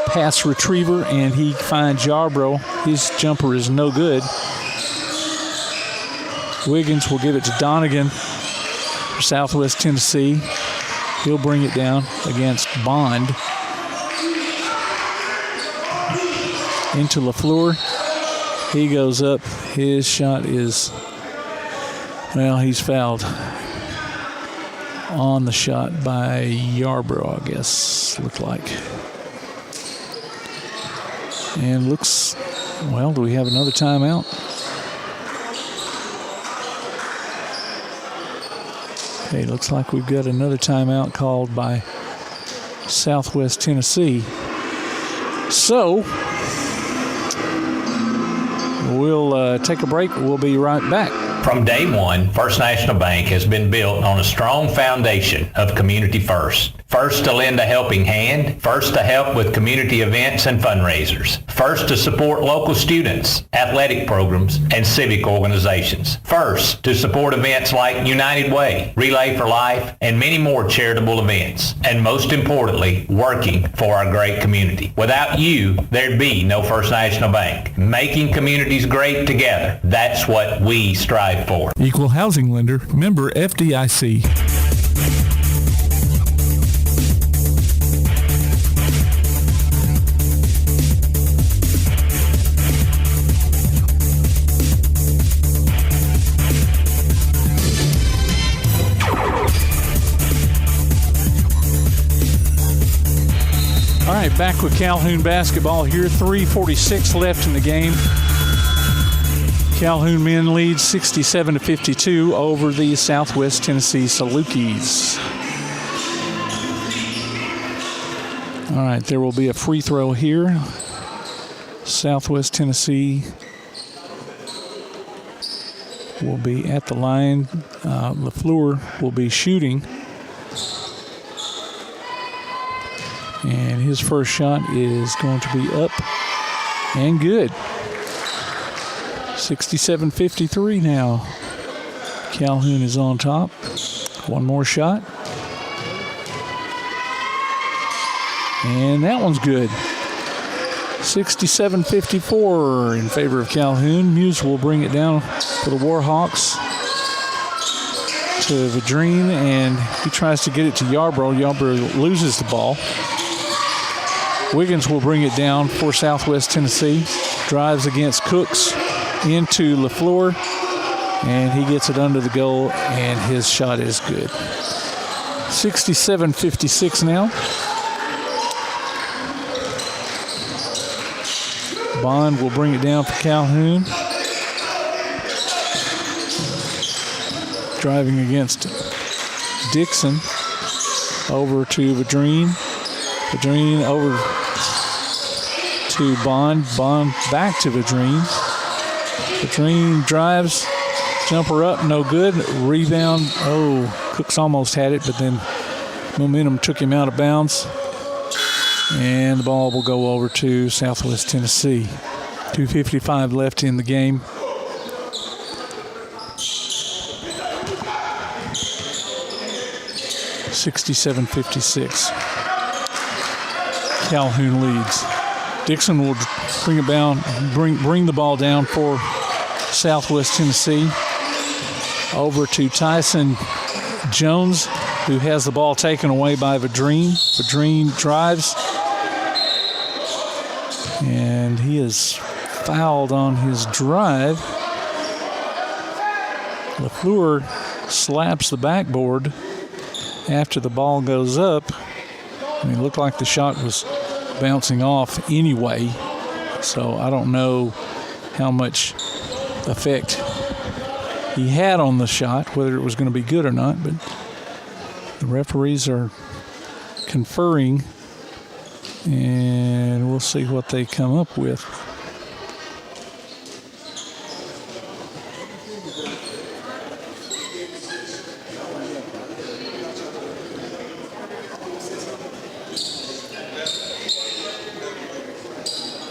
pass retriever, and he finds Yarborough. His jumper is no good. Wiggins will give it to Donegan for Southwest Tennessee. He'll bring it down against Bond. Into LaFleur. He goes up. His shot is, well, he's fouled on the shot by Yarborough, I guess, looked like. And looks, well, do we have another timeout? Okay, looks like we've got another timeout called by Southwest Tennessee. So, we'll take a break. We'll be right back. From day one, First National Bank has been built on a strong foundation of community first. First to lend a helping hand, first to help with community events and fundraisers, first to support local students, athletic programs, and civic organizations, first to support events like United Way, Relay for Life, and many more charitable events, and most importantly, working for our great community. Without you, there'd be no First National Bank. Making communities great together, that's what we strive for. Equal housing lender, member FDIC. All right, back with Calhoun basketball here. 3:46 left in the game. Calhoun men lead 67-52 over the Southwest Tennessee Salukis. All right, there will be a free throw here. Southwest Tennessee will be at the line. LaFleur will be shooting. And his first shot is going to be up and good. 67-53 now. Calhoun is on top. One more shot. And that one's good. 67-54 in favor of Calhoun. Muse will bring it down for the Warhawks to Vadrine, and he tries to get it to Yarborough. Yarborough loses the ball. Wiggins will bring it down for Southwest Tennessee. Drives against Cooks into LaFleur, and he gets it under the goal, and his shot is good. 67-56 now. Bond will bring it down for Calhoun. Driving against Dixon. Over to Vadrine. Vadrine over to Bond. Bond back to Vadrine. Vadrine drives. Jumper up, no good. Rebound. Oh, Cooks almost had it, but then momentum took him out of bounds. And the ball will go over to Southwest Tennessee. 2:55 left in the game. (67-56). Calhoun leads. Dixon will bring it down, bring the ball down for Southwest Tennessee. Over to Tyson Jones, who has the ball taken away by Vadrine. Vadrine drives. And he is fouled on his drive. LaFleur slaps the backboard after the ball goes up. And it looked like the shot was bouncing off anyway. So I don't know how much effect he had on the shot, whether it was going to be good or not. But the referees are conferring, and we'll see what they come up with.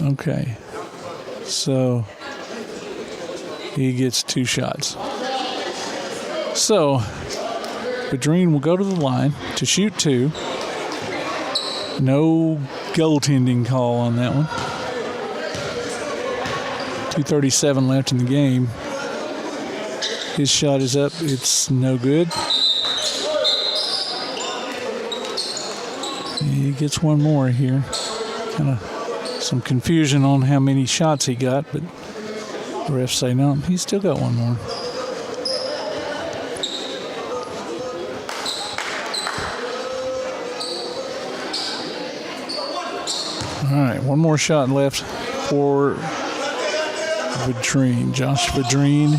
Okay, so he gets 2 shots. So Bedreen will go to the line to shoot 2. No goaltending call on that one. 2:37 left in the game. His shot is up. It's no good. He gets one more here. Kind of some confusion on how many shots he got, but the refs say no, he's still got one more. All right, one more shot left for Vedrine. Josh Vedrine,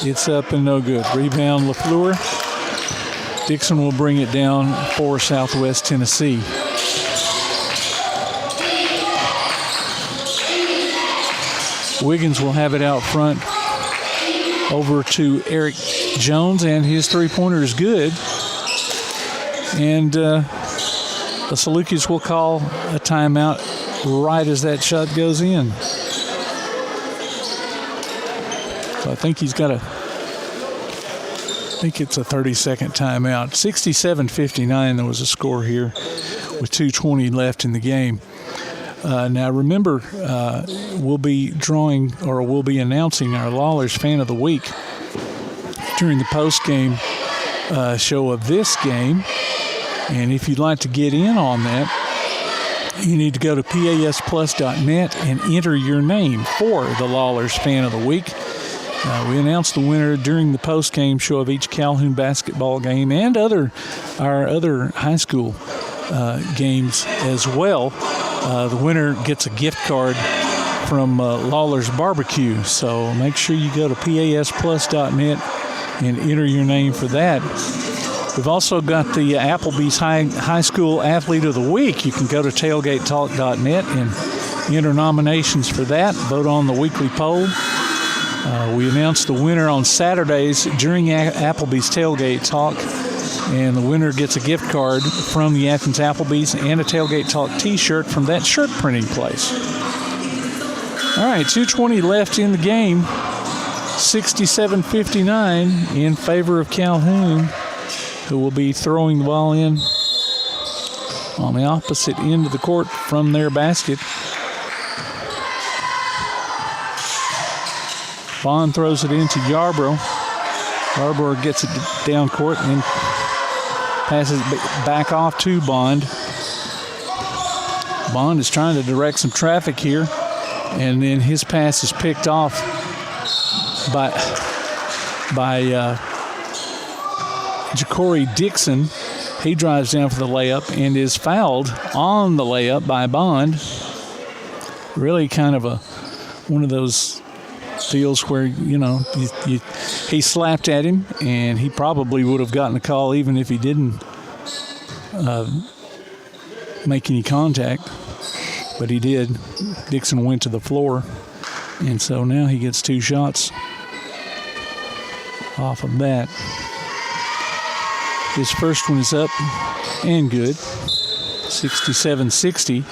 it's up and no good. Rebound LaFleur. Dixon will bring it down for Southwest Tennessee. Wiggins will have it out front over to Eric Jones, and his three-pointer is good. And the Salukis will call a timeout right as that shot goes in. So I think he's got I think it's a 30-second timeout. 67-59, there was a score here with 2:20 left in the game. Now remember, we'll be announcing our Lawlers Fan of the Week during the post-game show of this game. And if you'd like to get in on that, you need to go to pasplus.net and enter your name for the Lawlers Fan of the Week. We announce the winner during the post-game show of each Calhoun basketball game and our other high school games as well. The winner gets a gift card from Lawler's Barbecue. So make sure you go to pasplus.net and enter your name for that. We've also got the Applebee's High School Athlete of the Week. You can go to tailgatetalk.net and enter nominations for that. Vote on the weekly poll. We announce the winner on Saturdays during Applebee's Tailgate Talk. And the winner gets a gift card from the Athens Applebee's and a Tailgate Talk t-shirt from that shirt printing place. All right, 2:20 left in the game. 67-59 in favor of Calhoun, who will be throwing the ball in on the opposite end of the court from their basket. Bond throws it into Yarbrough. Yarbrough gets it down court and passes it back off to Bond. Bond is trying to direct some traffic here, and then his pass is picked off by Ja'Cory Dixon. He drives down for the layup and is fouled on the layup by Bond. Really kind of one of those deals where, he slapped at him, and he probably would have gotten a call even if he didn't make any contact. But he did. Dixon went to the floor, and so now he gets 2 shots off of that. His first one is up and good. 67-60.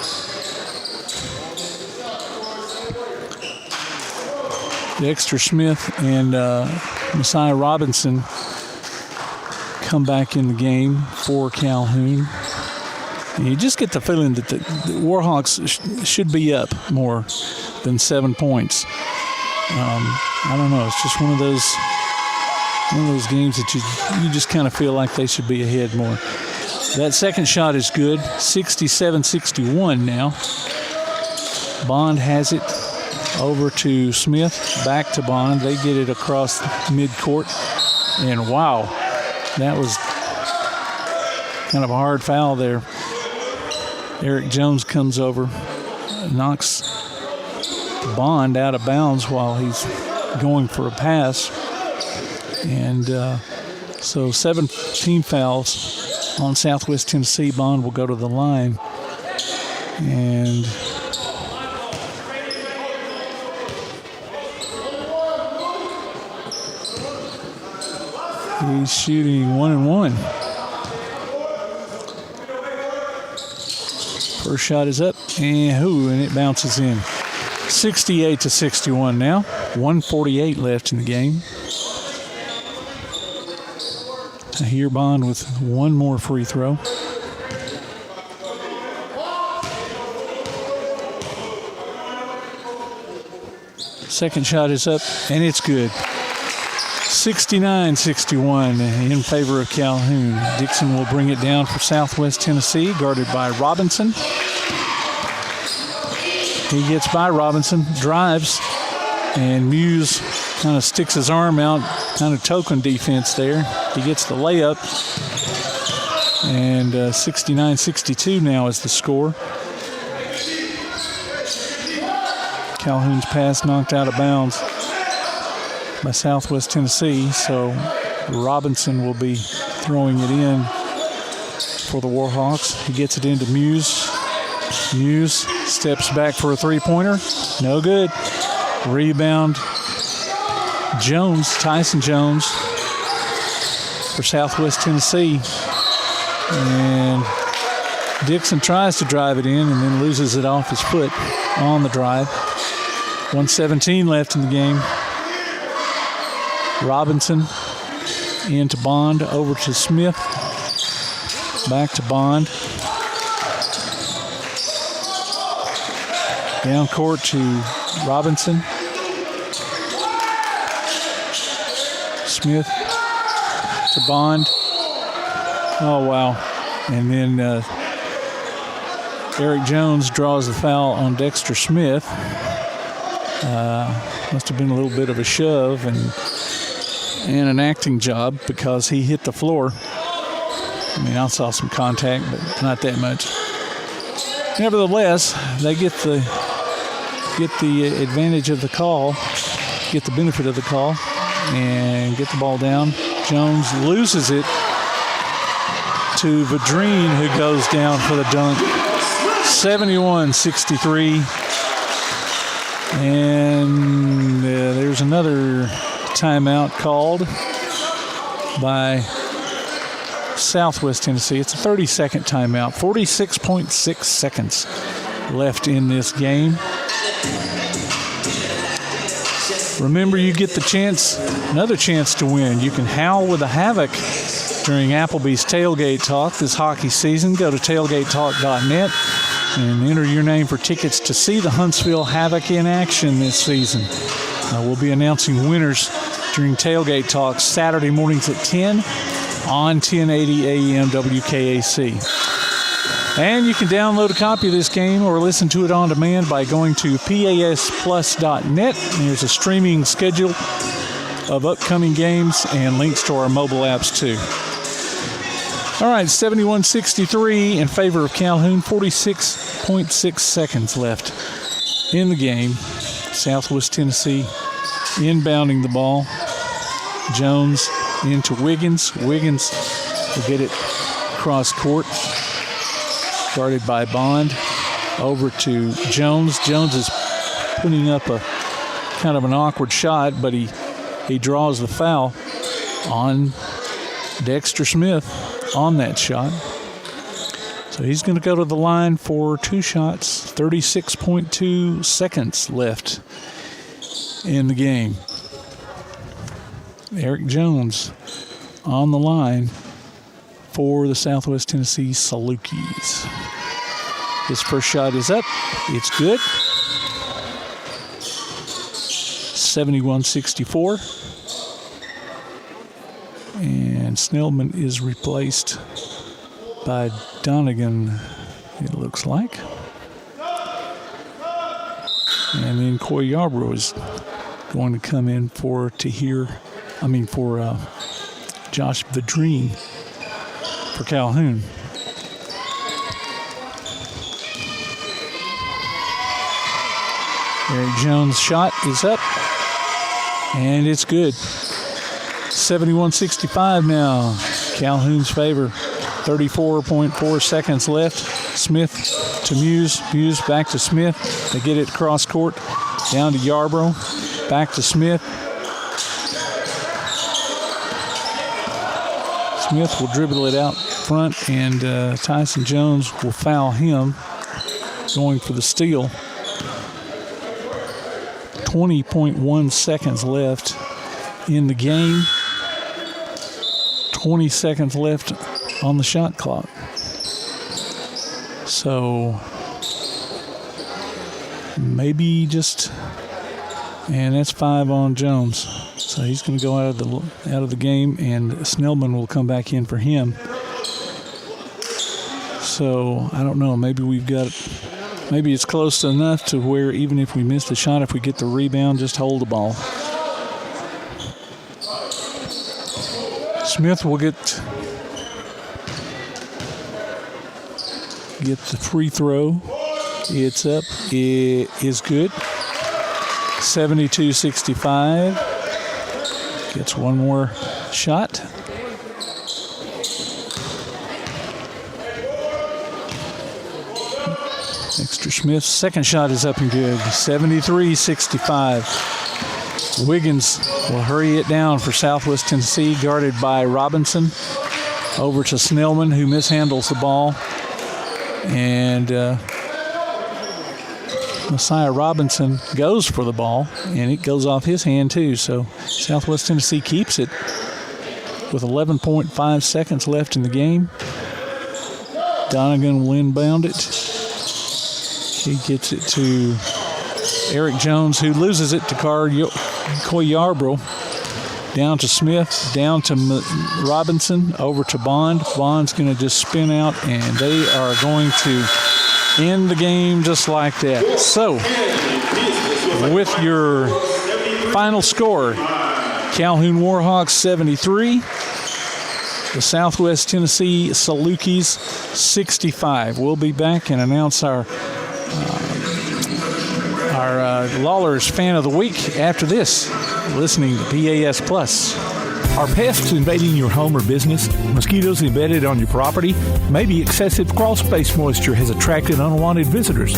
Dexter Smith and Messiah Robinson come back in the game for Calhoun. And you just get the feeling that the Warhawks should be up more than 7 points. I don't know. It's just one of those games that you just kind of feel like they should be ahead more. That second shot is good. 67-61 now. Bond has it over to Smith, back to Bond. They get it across midcourt. And wow, that was kind of a hard foul there. Eric Jones comes over, knocks Bond out of bounds while he's going for a pass. And so 17 fouls on Southwest Tennessee. Bond will go to the line. And he's shooting 1-1. First shot is up, and it bounces in. 68-61 now. 1:48 left in the game. Here Bond with one more free throw. Second shot is up, and it's good. 69-61 in favor of Calhoun. Dixon will bring it down for Southwest Tennessee, guarded by Robinson. He gets by Robinson, drives, and Muse kind of sticks his arm out, kind of token defense there. He gets the layup, and 69-62 now is the score. Calhoun's pass knocked out of bounds by Southwest Tennessee, so Robinson will be throwing it in for the Warhawks. He gets it into Muse. Muse steps back for a three-pointer. No good. Rebound. Jones, Tyson Jones for Southwest Tennessee. And Dixon tries to drive it in and then loses it off his foot on the drive. 1:17 left in the game. Robinson into Bond, over to Smith, back to Bond. Down court to Robinson. Smith to Bond. Oh, wow. And then Eric Jones draws the foul on Dexter Smith. Must have been a little bit of a shove and an acting job because he hit the floor. I mean, I saw some contact, but not that much. Nevertheless, they get the advantage of the call, get the benefit of the call, and get the ball down. Jones loses it to Vadrine, who goes down for the dunk. 71-63. And there's another timeout called by Southwest Tennessee. It's a 30-second timeout. 46.6 seconds left in this game. Remember, you get another chance to win. You can howl with the Havoc during Applebee's Tailgate Talk this hockey season. Go to tailgatetalk.net and enter your name for tickets to see the Huntsville Havoc in action this season. We'll be announcing winners during Tailgate Talk Saturday mornings at 10 on 1080 AM WKAC. And you can download a copy of this game or listen to it on demand by going to pasplus.net. There's a streaming schedule of upcoming games and links to our mobile apps too. All right, 71-63 in favor of Calhoun. 46.6 seconds left in the game. Southwest Tennessee inbounding the ball. Jones into Wiggins. Wiggins will get it cross court. Guarded by Bond. Over to Jones. Jones is putting up a kind of an awkward shot, but he draws the foul on Dexter Smith on that shot. So he's going to go to the line for two shots. 36.2 seconds left in the game. Eric Jones on the line for the Southwest Tennessee Salukis. His first shot is up. It's good. 71-64. And Snellman is replaced by Donegan, it looks like. And then Coy Yarbrough is going to come in for Josh Vadreen for Calhoun. Eric Jones' shot is up, and it's good. 71-65 now. Calhoun's favor. 34.4 seconds left. Smith to Muse. Muse back to Smith. They get it across court. Down to Yarbrough. Back to Smith. Smith will dribble it out front, and Tyson Jones will foul him, going for the steal. 20.1 seconds left in the game. 20 seconds left on the shot clock. So maybe just, and that's 5 on Jones. So he's going to go out of the game, and Snellman will come back in for him. So I don't know. Maybe it's close enough to where even if we miss the shot, if we get the rebound, just hold the ball. Smith will get the free throw. It's up. It is good. 72-65. Gets one more shot. Extra Smith's second shot is up and good. 73-65. Wiggins will hurry it down for Southwest Tennessee, guarded by Robinson. Over to Snellman, who mishandles the ball. And Messiah Robinson goes for the ball, and it goes off his hand too. So Southwest Tennessee keeps it with 11.5 seconds left in the game. Donegan will inbound it. He gets it to Eric Jones, who loses it to Coy Yarbrough. Down to Smith, down to Robinson, over to Bond. Bond's going to just spin out, and they are going to end the game just like that. So, with your final score, Calhoun Warhawks 73, the Southwest Tennessee Salukis 65. We'll be back and announce our Lawler's Fan of the Week after this, listening to PAS Plus. Are pests invading your home or business? Mosquitoes embedded on your property? Maybe excessive crawl space moisture has attracted unwanted visitors.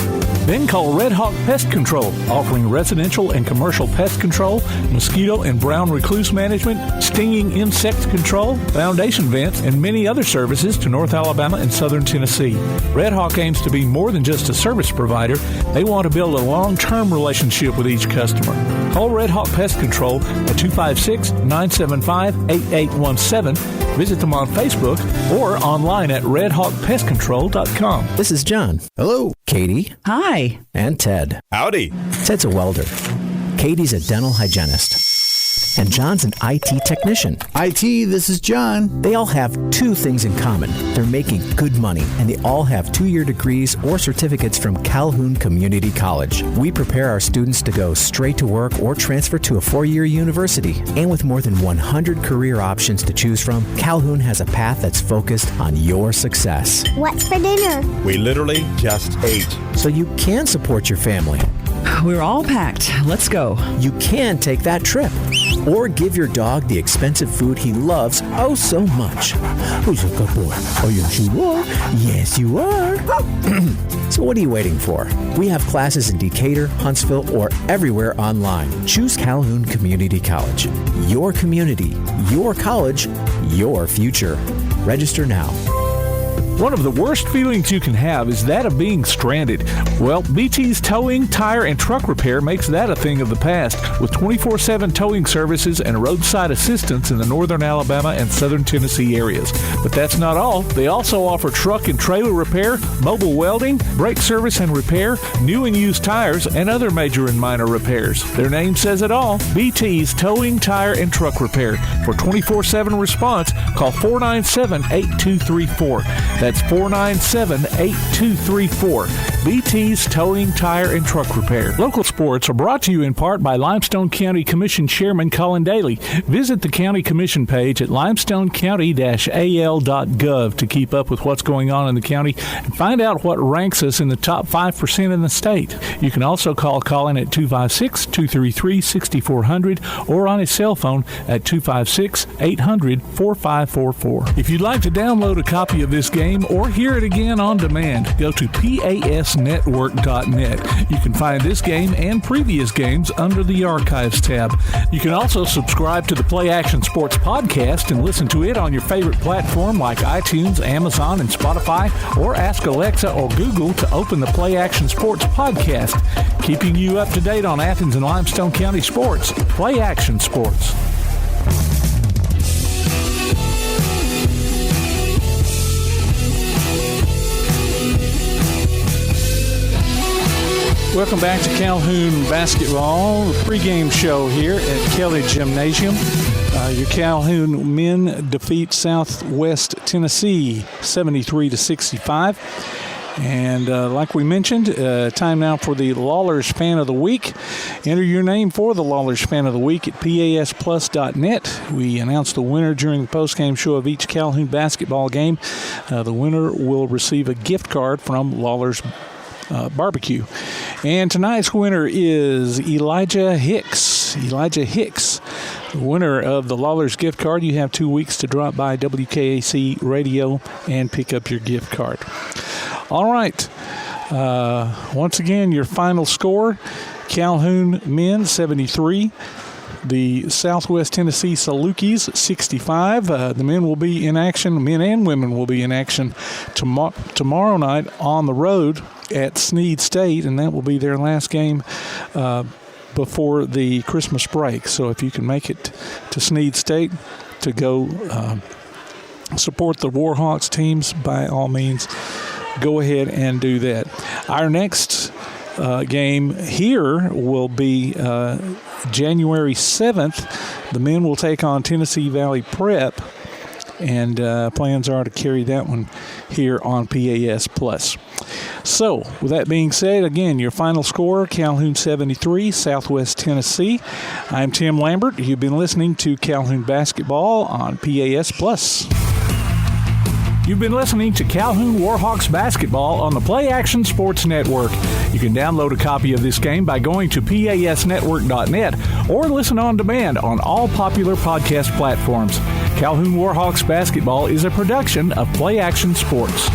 Then call Red Hawk Pest Control, offering residential and commercial pest control, mosquito and brown recluse management, stinging insect control, foundation vents, and many other services to North Alabama and Southern Tennessee. Red Hawk aims to be more than just a service provider. They want to build a long-term relationship with each customer. Call Red Hawk Pest Control at 256-975-8817. Visit them on Facebook or online at redhawkpestcontrol.com. This is John. Hello. Katie. Hi. And Ted. Howdy. Ted's a welder. Katie's a dental hygienist. And John's an IT technician. IT, this is John. They all have two things in common. They're making good money, and they all have 2-year degrees or certificates from Calhoun Community College. We prepare our students to go straight to work or transfer to a 4-year university. And with more than 100 career options to choose from, Calhoun has a path that's focused on your success. What's for dinner? We literally just ate. So you can support your family. We're all packed. Let's go. You can take that trip. Or give your dog the expensive food he loves oh so much. Who's a good boy? Oh, yes, you are. Yes, you are. So what are you waiting for? We have classes in Decatur, Huntsville, or everywhere online. Choose Calhoun Community College. Your community, your college, your future. Register now. One of the worst feelings you can have is that of being stranded. Well, BT's Towing, Tire, and Truck Repair makes that a thing of the past, with 24/7 towing services and roadside assistance in the northern Alabama and southern Tennessee areas. But that's not all. They also offer truck and trailer repair, mobile welding, brake service and repair, new and used tires, and other major and minor repairs. Their name says it all. BT's Towing, Tire, and Truck Repair. For 24/7 response, call 497-8234. That's That's 497-8234. BT's Towing, Tire, and Truck Repair. Local sports are brought to you in part by Limestone County Commission Chairman Colin Daly. Visit the County Commission page at limestonecounty-al.gov to keep up with what's going on in the county and find out what ranks us in the top 5% in the state. You can also call Colin at 256-233-6400 or on his cell phone at 256-800-4544. If you'd like to download a copy of this game or hear it again on demand, go to pasnetwork.net. You can find this game and previous games under the Archives tab. You can also subscribe to the Play Action Sports podcast and listen to it on your favorite platform like iTunes, Amazon, and Spotify, or ask Alexa or Google to open the Play Action Sports podcast, keeping you up to date on Athens and Limestone County sports. Play Action Sports. Welcome back to Calhoun Basketball, the pregame show here at Kelly Gymnasium. Your Calhoun men defeat Southwest Tennessee 73-65. And like we mentioned, time now for the Lawlers Fan of the Week. Enter your name for the Lawlers Fan of the Week at pasplus.net. We announce the winner during the postgame show of each Calhoun basketball game. The winner will receive a gift card from Lawlers Barbecue. And tonight's winner is Elijah Hicks. Elijah Hicks, the winner of the Lawlers gift card. You have 2 weeks to drop by WKAC Radio and pick up your gift card. All right. Once again, your final score, Calhoun men 73. The Southwest Tennessee Salukis 65. The men will be in action, men and women will be in action tomorrow night on the road at Snead State, and that will be their last game before the Christmas break. So if you can make it to Snead State to go support the Warhawks teams, by all means, go ahead and do that. Our next game here will be January 7th. The men will take on Tennessee Valley Prep, and plans are to carry that one here on PAS Plus. So, with that being said, again, your final score, Calhoun 73, Southwest Tennessee. I'm Tim Lambert. You've been listening to Calhoun Basketball on PAS Plus. You've been listening to Calhoun Warhawks Basketball on the Play Action Sports Network. You can download a copy of this game by going to pasnetwork.net or listen on demand on all popular podcast platforms. Calhoun Warhawks Basketball is a production of Play Action Sports.